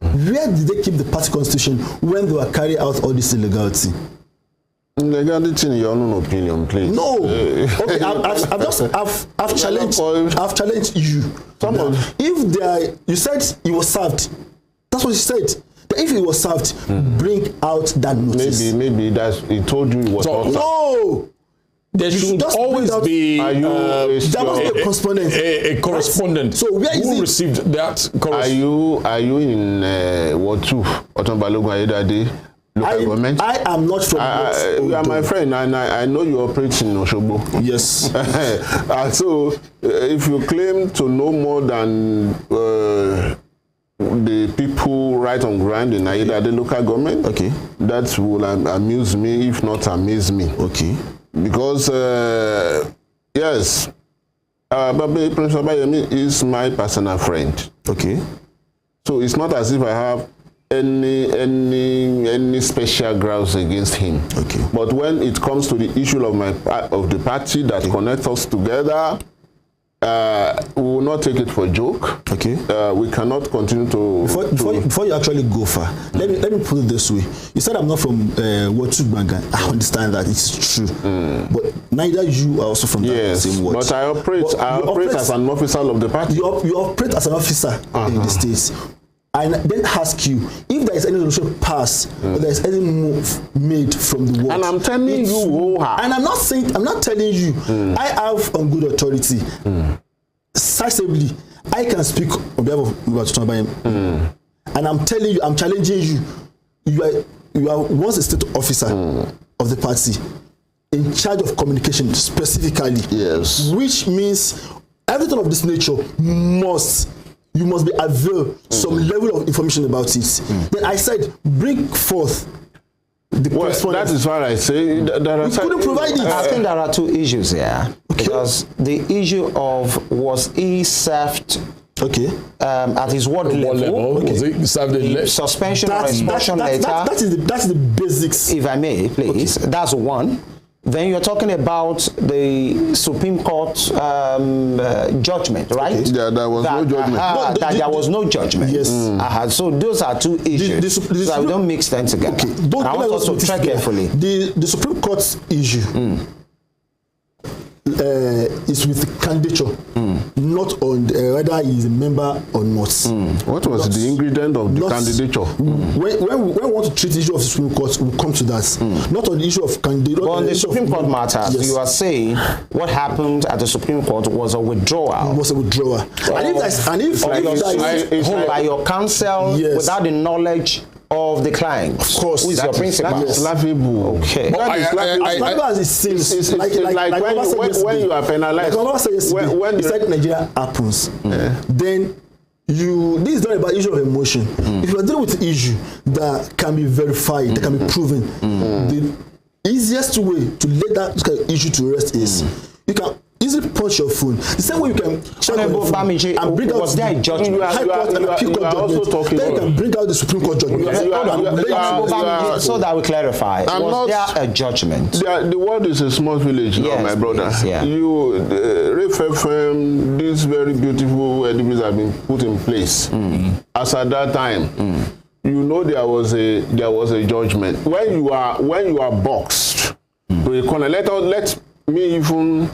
S14: where did they keep the party constitution when they were carrying out all this illegality?
S13: Legality in your own opinion, please.
S14: No. Okay, I've challenged you. If you said he was served, that's what you said. If he was served, bring out that notice.
S13: Maybe that's he told you he was not served.
S14: No.
S1: There should always be
S14: a correspondent.
S1: A correspondent.
S14: So where is
S1: who received that correspondence?
S13: Are you in Ward 2, Oton Balogun Ayedade, local government?
S14: I am not from
S13: you are my friend, and I know you operate in Osogbo.
S14: Yes.
S13: So if you claim to know more than the people right on ground in Ayedade local government,
S14: okay,
S13: that will amuse me, if not amaze me.
S14: Okay.
S13: Because yes, Prince Babayemi is my personal friend.
S14: Okay.
S13: So it's not as if I have any special grounds against him.
S14: Okay.
S13: But when it comes to the issue of the party that connects us together, we will not take it for a joke.
S14: Okay.
S13: We cannot continue to.
S14: Before you actually go far, let me put it this way. You said I'm not from Ward 2 Bangan. I understand that it's true, but neither you are also from that same ward.
S13: But I operate as an officer of the party.
S14: You operate as an officer in the states. And then ask you if there is any resolution passed or there is any move made from the ward.
S13: And I'm telling you,
S14: and I'm not telling you. I have on good authority. Sensibly, I can speak on behalf of Babayemi. And I'm telling you, I'm challenging you. You are once a state officer of the party in charge of communication specifically.
S13: Yes.
S14: Which means everything of this nature you must be availed some level of information about it. Then I said, bring forth the
S13: that is what I say.
S14: We couldn't provide it.
S12: I think there are two issues here. Okay. Because the issue of was he served at his ward level?
S1: Was he served
S12: the suspension or expulsion letter?
S14: That is the basics.
S12: If I may, please. Okay. That's one. Then you're talking about the Supreme Court judgment, right?
S13: Okay. Yeah, there was no judgment.
S12: There was no judgment.
S14: Yes.
S12: So those are two issues. So we don't mix them together.
S14: Okay.
S12: I want us to track carefully.
S14: The Supreme Court's issue is with the candidature, not on whether he is a member or not.
S13: What was the ingredient of the candidature?
S14: When we want to treat the issue of the Supreme Court, we'll come to that. Not on the issue of candidature.
S12: But on the Supreme Court matters, you are saying what happened at the Supreme Court was a withdrawal.
S14: It was a withdrawal.
S12: By your counsel without the knowledge of the client.
S14: Of course.
S12: Who is your principal?
S13: Laughable.
S12: Okay.
S14: As it seems, like
S13: when you are penalized.
S14: When you said Nigeria happens, then this is not about issue of emotion. If you are dealing with the issue that can be verified, that can be proven, the easiest way to let that issue to rest is you can easily punch your phone. The same way you can check on your phone
S12: Bamiji,
S14: and bring out
S12: there a judgment?
S14: High Court and Appeal Court judgment. Then you can bring out the Supreme Court judgment.
S12: So that we clarify, was there a judgment?
S13: The world is a small village now, my brother. You, Ref FM, these very beautiful edifices have been put in place. As at that time, you know there was a judgment. When you are boxed to a corner, let me even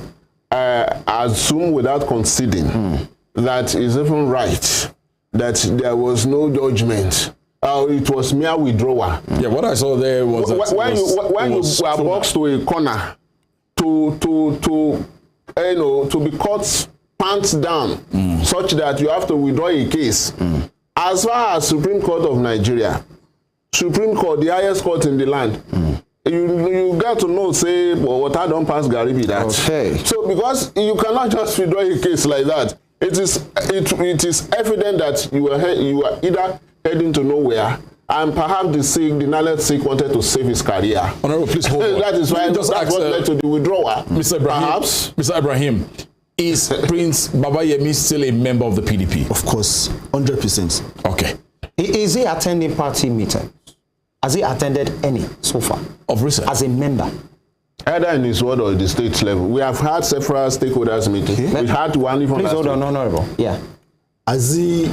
S13: assume without conceding that is even right that there was no judgment. It was mere withdrawal.
S1: Yeah, what I saw there was
S13: when you were boxed to a corner to be caught pants down such that you have to withdraw a case. As far as Supreme Court of Nigeria, Supreme Court, the highest court in the land, you got to know, say, well, water don't pass Garibi that.
S12: Okay.
S13: So because you cannot just withdraw a case like that, it is evident that you are either heading to nowhere, and perhaps the knowledge sick wanted to save his career.
S1: Honourable, please hold on.
S13: That is why that's what led to the withdrawal.
S1: Mr. Ibrahim,
S13: perhaps.
S1: Mr. Ibrahim, is Prince Babayemi still a member of the PDP?
S14: Of course, 100%.
S1: Okay.
S12: Is he attending party meetings? Has he attended any so far?
S1: Of recent?
S12: As a member?
S13: Either in his ward or the state level. We have had several stakeholders meetings. We had one even.
S12: Please hold on, Honourable. Yeah.
S14: Has he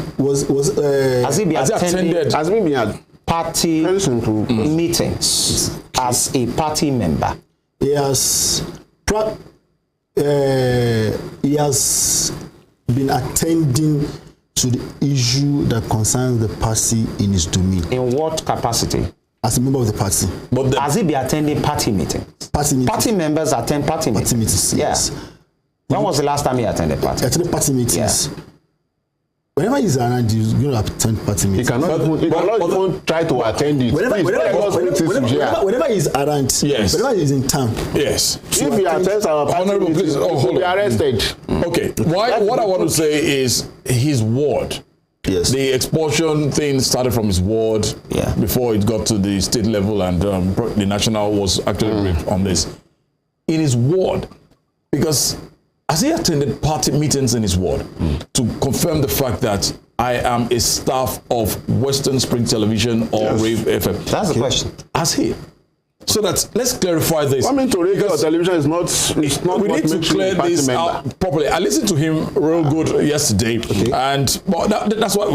S12: been attended party meetings as a party member?
S14: He has been attending to the issue that concerns the party in his domain.
S12: In what capacity?
S14: As a member of the party.
S12: But has he been attending party meetings? Party members attend party meetings.
S14: Party meetings, yes.
S12: When was the last time he attended party?
S14: Attended party meetings. Yeah. Whenever he's around, he's going to attend party meetings.
S13: He cannot even try to attend it.
S14: Whenever he's around,
S1: yes.
S14: Whenever he's in town,
S1: yes.
S13: If he attends our party meetings, he will be arrested.
S1: Okay. What I want to say is his ward.
S14: Yes.
S1: The expulsion thing started from his ward before it got to the state level, and the national was actually briefed on this. In his ward, because has he attended party meetings in his ward to confirm the fact that I am a staff of Western Spring Television or Rave FM?
S12: That's the question.
S1: Has he? So that let's clarify this.
S13: Coming to radio or television is not.
S1: We need to clear this out properly. I listened to him real good yesterday, and that's why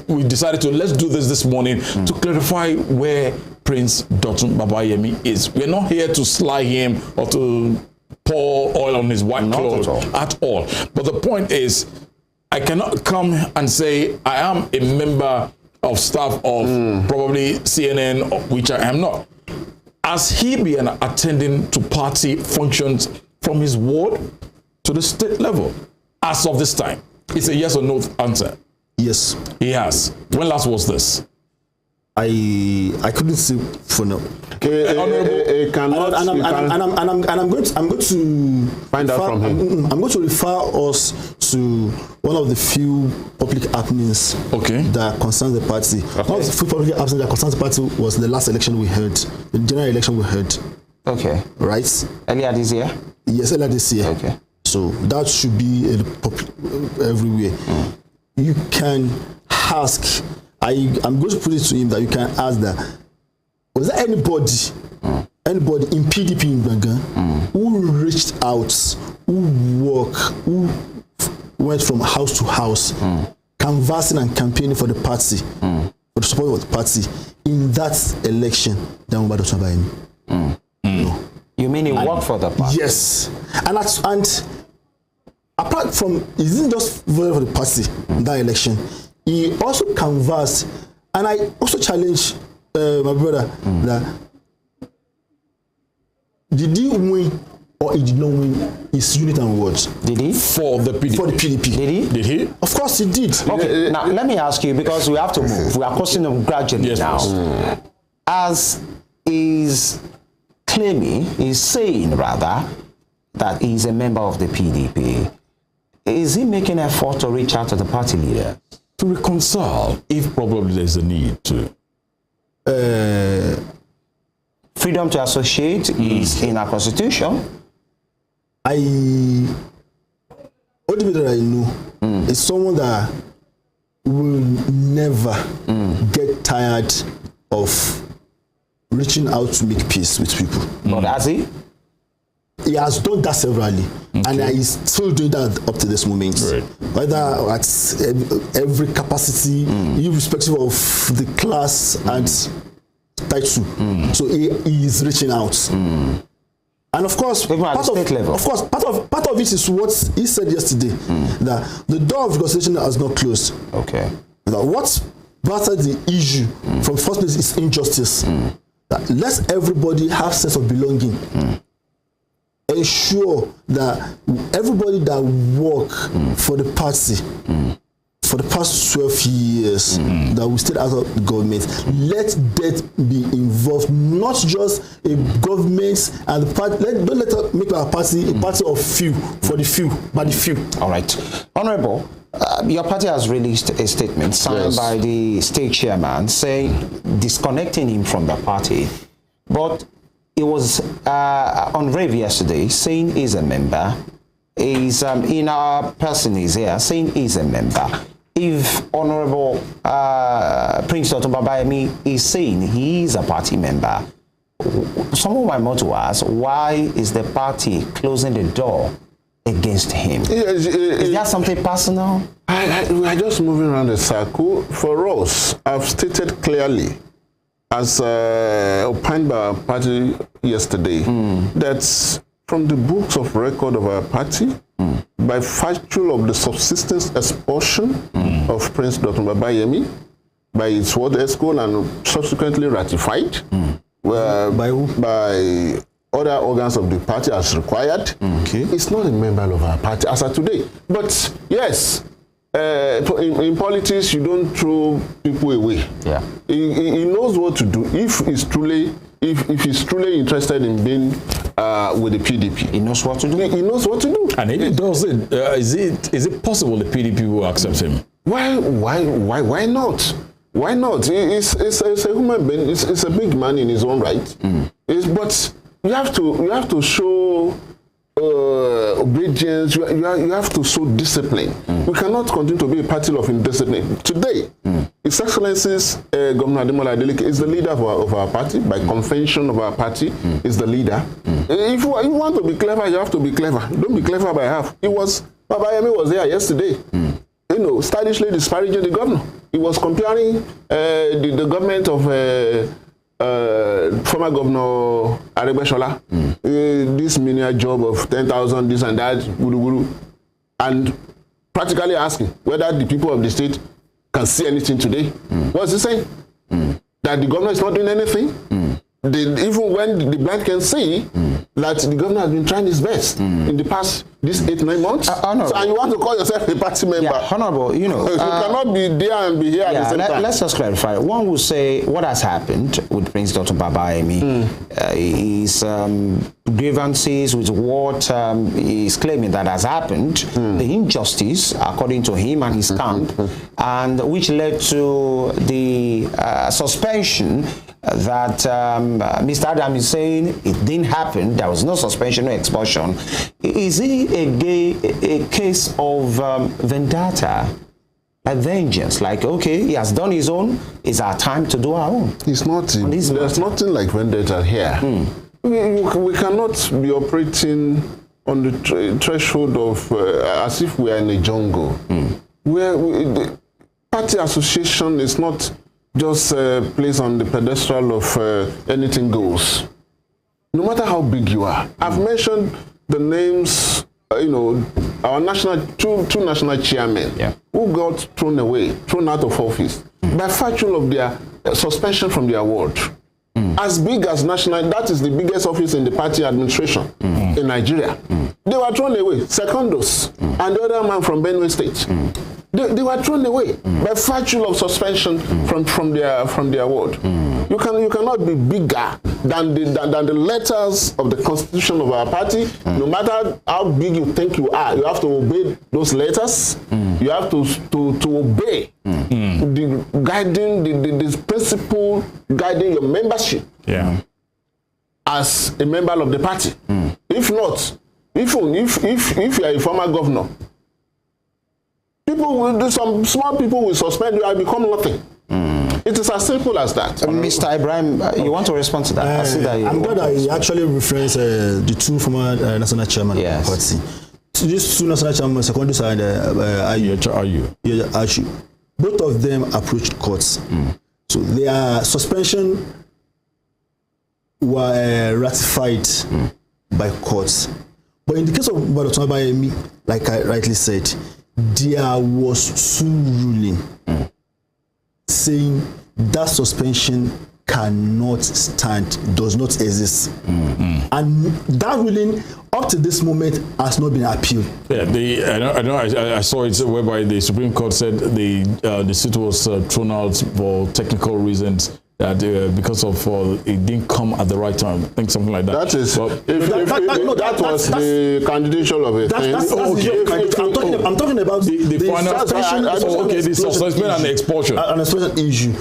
S1: we decided to let's do this morning to clarify where Prince Dotun Babayemi is. We're not here to sly him or to pour oil on his white clothes at all. But the point is, I cannot come and say I am a member of staff of probably CNN, which I am not. Has he been attending to party functions from his ward to the state level as of this time? It's a yes or no answer.
S14: Yes.
S1: He has. When last was this?
S14: I couldn't see for now.
S13: I'm going to
S14: find out from him. I'm going to refer us to one of the few public happenings that concerns the party. One of the few public happenings that concerns the party was the last election we had, the general election we had.
S12: Okay.
S14: Right?
S12: Earlier this year?
S14: Yes, earlier this year.
S12: Okay.
S14: So that should be everywhere. You can ask. I'm going to put it to him that you can ask that. Was there anybody in PDP in Bangan who reached out, who went from house to house, canvassing and campaigning for the party, for the support of the party in that election than Dotun Babayemi? No.
S12: You mean he worked for the party?
S14: Yes. And apart from, he didn't just vote for the party in that election, he also canvassed, and I also challenge my brother that did he win or he did not win his unit and words?
S12: Did he?
S1: For the PDP.
S14: For the PDP.
S12: Did he?
S1: Did he?
S14: Of course he did.
S12: Okay, now let me ask you, because we have to move. We are crossing them gradually now. As is claiming, is saying rather, that he's a member of the PDP, is he making an effort to reach out to the party leader?
S1: To reconcile, if probably there's a need to.
S12: Freedom to associate is in our constitution.
S14: I ODB that I know is someone that will never get tired of reaching out to make peace with people.
S12: But has he?
S14: He has done that severally, and he's still doing that up to this moment. Right. Whether at every capacity, irrespective of the class and title. So he is reaching out. And of course, part of it is what he said yesterday, that the door of reconciliation has not closed.
S12: Okay.
S14: That what battered the issue from first place is injustice. That let everybody have sense of belonging. Ensure that everybody that work for the party for the past 12 years that we stayed out of the government, let that be involved, not just a government and the party. Don't let us make our party a party of few, for the few, by the few.
S12: All right. Honorable, your party has released a statement signed by the state chairman saying disconnecting him from the party, but it was on rave yesterday saying he's a member. Is in our person is here saying he's a member. If Honorable Prince Dotun Babayemi is saying he is a party member, someone might want to ask, why is the party closing the door against him? Is that something personal?
S13: We are just moving around the circle. For us, I've stated clearly, as opined by our party yesterday, that from the books of record of our party, by virtue of the subsistence expulsion of Prince Dotun Babayemi, by its word ESCO and subsequently ratified by who? By other organs of the party as required, it's not a member of our party as of today. But yes, in politics, you don't throw people away. Yeah, he knows what to do if he's truly interested in being with the PDP. He knows what to do. He knows what to do.
S1: And if he does it, is it possible the PDP will accept him?
S13: Why not? Why not? It's a human being. It's a big man in his own right. But you have to show obedience. You have to show discipline. We cannot continue to be a party of indiscipline. Today, His Excellency's Governor OLADELE is the leader of our party. By convention of our party, is the leader. If you want to be clever, you have to be clever. Don't be clever by half. Babayemi was there yesterday. You know, stylishly disparaging the governor. He was comparing the government of former Governor Aregbesola, this menial job of 10,000, this and that, and practically asking whether the people of the state can see anything today. What's he saying? That the governor is not doing anything? Even when the blind can see that the governor has been trying his best in the past 8-9 months, and you want to call yourself a party member? Yeah,
S12: Honorable, you know,
S13: you cannot be there and be here at the same time.
S12: Let's just clarify. One will say what has happened with Prince Dotun Babayemi is grievances with what he is claiming that has happened, the injustice according to him and his camp, and which led to the suspension that Mr. Adam is saying it didn't happen. There was no suspension, no expulsion. Is it a case of vendetta, a vengeance? Like, okay, he has done his own, it's our time to do our own.
S13: It's not. There's nothing like vendetta here. We cannot be operating on the threshold of as if we are in a jungle. Where the party association is not just placed on the pedestal of anything goes. No matter how big you are. I've mentioned the names, you know, our two national chairmen who got thrown out of office by virtue of their suspension from their award. As big as national, that is the biggest office in the party administration in Nigeria. They were thrown away. Secondos and the other man from Benue State. They were thrown away by virtue of suspension from their award. You cannot be bigger than the letters of the constitution of our party. No matter how big you think you are, you have to obey those letters. You have to obey the guiding the principle guiding your membership as a member of the party. If not, if you are a former governor People will do some small people will suspend you and become nothing. It is as simple as that.
S12: Mr. Ibrahim, you want to respond to that? I see that
S14: I'm glad that he actually referenced the two former national chairman of the party. These two national chairmen, secondary side, Ayu. Both of them approached courts. So their suspension were ratified by courts. But in the case of Babayemi, like I rightly said, there was some ruling saying that suspension cannot stand, does not exist. And that ruling up to this moment has not been appealed.
S1: Yeah, I saw it whereby the Supreme Court said the suit was thrown out for technical reasons, that because of it didn't come at the right time. I think something like that.
S13: That is, that was the candidature of a thing.
S14: I'm talking about
S1: the final suspension. Okay, the suspension and the expulsion.
S14: An expulsion issue.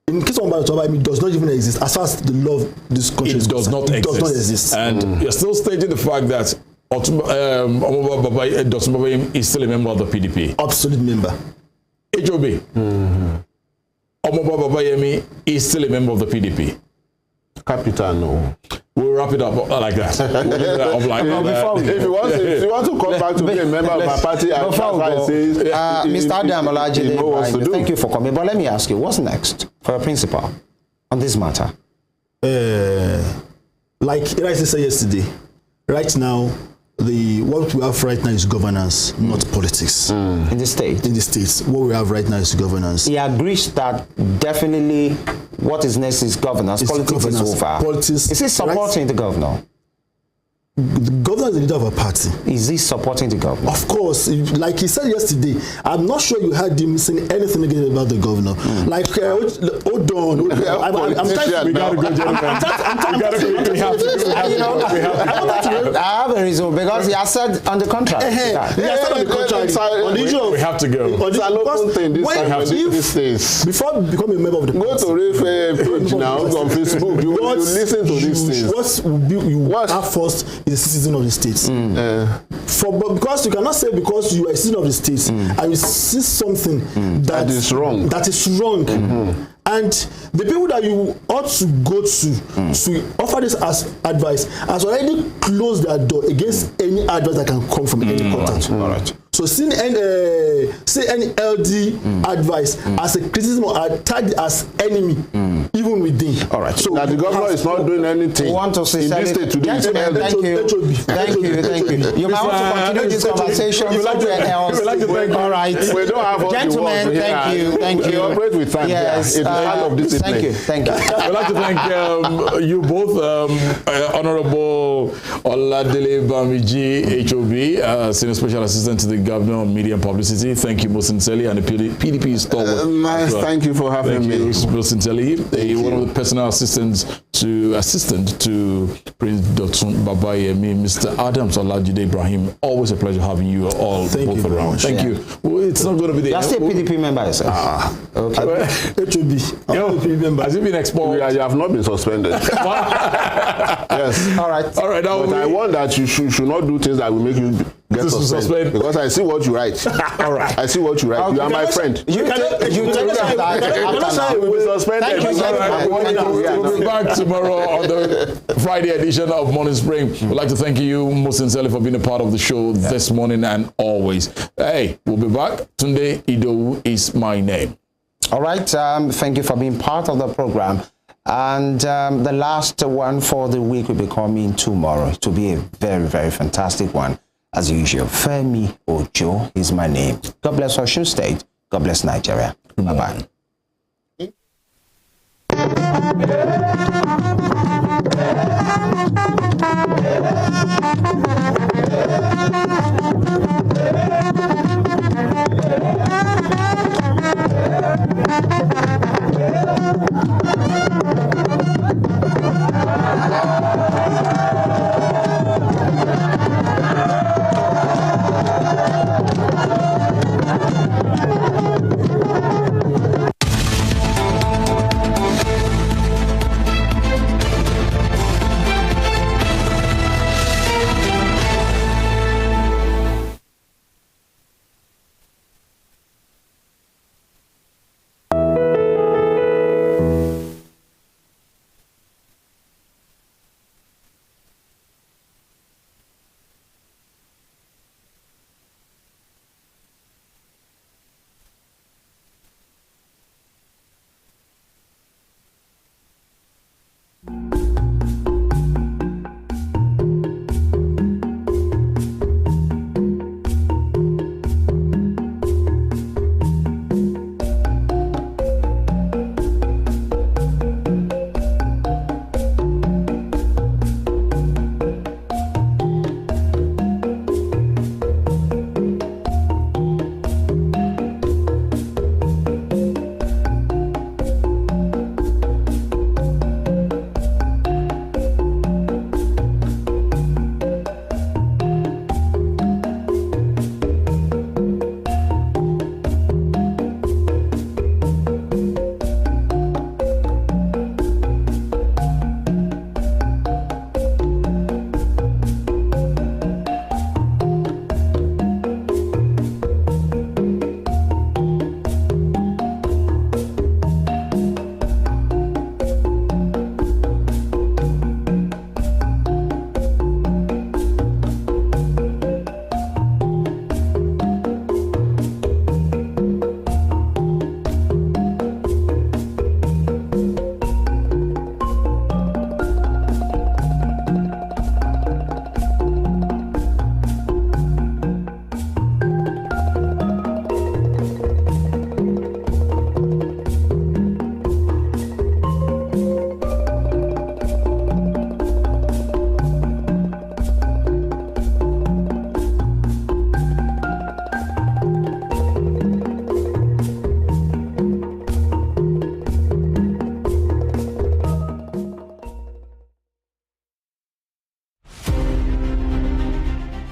S14: In case of Babayemi, it does not even exist. As far as the law of this country
S1: does not exist. And you're still stating the fact that Dotun Babayemi is still a member of the PDP.
S14: Absolute member.
S1: HOB. Babayemi is still a member of the PDP.
S13: Capital, no.
S1: We'll wrap it up like that.
S13: If you want to come back to be a member of my party,
S12: Mr. Adam Olajide, thank you for coming. But let me ask you, what's next for a principal on this matter?
S14: Like I said yesterday, right now, what we have right now is governance, not politics.
S12: In the state?
S14: In the states. What we have right now is governance.
S12: He agrees that definitely what is next is governance. Politics is over. Is he supporting the governor?
S14: The governor is the leader of a party.
S12: Is he supporting the governor?
S14: Of course. Like he said yesterday, I'm not sure you heard him saying anything again about the governor. Like, hold on. I'm trying to...
S1: We got to go, gentlemen.
S12: I have a reason, because he has said on the contract.
S14: He has said on the contract. On the issue of...
S1: We have to go.
S13: It's an open thing these days.
S14: Before becoming a member of the party...
S13: Go to Refa page now on Facebook. You listen to these things.
S14: What you have first is a citizen of the states. Because you cannot say because you are a citizen of the states and you see something that is wrong. And the people that you ought to go to offer this as advice has already closed their door against any advice that can come from any contact.
S12: All right.
S14: So seeing any LD advice as a criticism or tagged as enemy, even within.
S12: All right.
S13: So that the governor is not doing anything.
S12: We want to say
S13: in this state today.
S12: Thank you. You might want to continue this conversation somewhere else. All right.
S13: We don't have all
S12: gentlemen, thank you.
S13: We operate with time.
S12: Yes.
S13: It's part of discipline.
S12: Thank you.
S1: I'd like to thank you both, Honourable Oladele Bamiji, HOB, Senior Special Assistant to the Governor on Media and Publicity. Thank you, Mosintelli, and the PDP stalwart.
S13: Nice, thank you for having me.
S1: Mosintelli, one of the personal assistants to Prince Dotun Babayemi, Mr. Adams Olajide IBRAHIM. Always a pleasure having you all both around. Thank you. Well, it's not going to be the...
S12: You're still PDP member, yourself.
S14: Okay. HOB.
S1: Has it been exposed?
S13: You have not been suspended. Yes.
S12: All right.
S1: But
S13: I want that you should not do things that will make you get suspended. Because I see what you write. All right. I see what you write. You are my friend.
S12: You take that.
S13: You will be suspended.
S1: We'll be back tomorrow on the Friday edition of Morning Spring. We'd like to thank you, Mosintelli, for being a part of the show this morning and always. Hey, we'll be back. Tunde IDOWU is my name.
S12: All right. Thank you for being part of the program. And the last one for the week will be coming tomorrow. To be a very, very fantastic one. As usual, Femi Ojo is my name. God bless Osun State. God bless Nigeria. Bye-bye.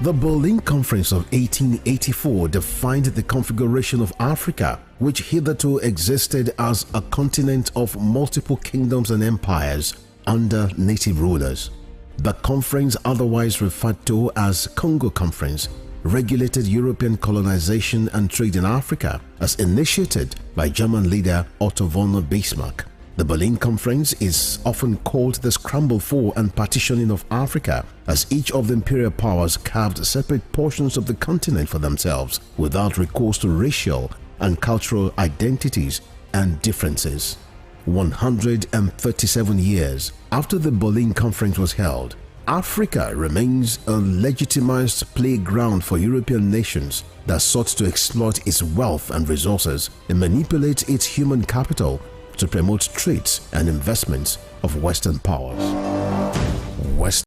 S11: The Berlin Conference of 1884 defined the configuration of Africa, which hitherto existed as a continent of multiple kingdoms and empires under native rulers. The conference, otherwise referred to as Congo Conference, regulated European colonization and trade in Africa as initiated by German leader Otto von Bismarck. The Berlin Conference is often called the scramble for and partitioning of Africa, as each of the imperial powers carved separate portions of the continent for themselves without recourse to racial and cultural identities and differences. 137 years after the Berlin Conference was held, Africa remains a legitimized playground for European nations that sought to exploit its wealth and resources and manipulate its human capital to promote trades and investments of Western powers.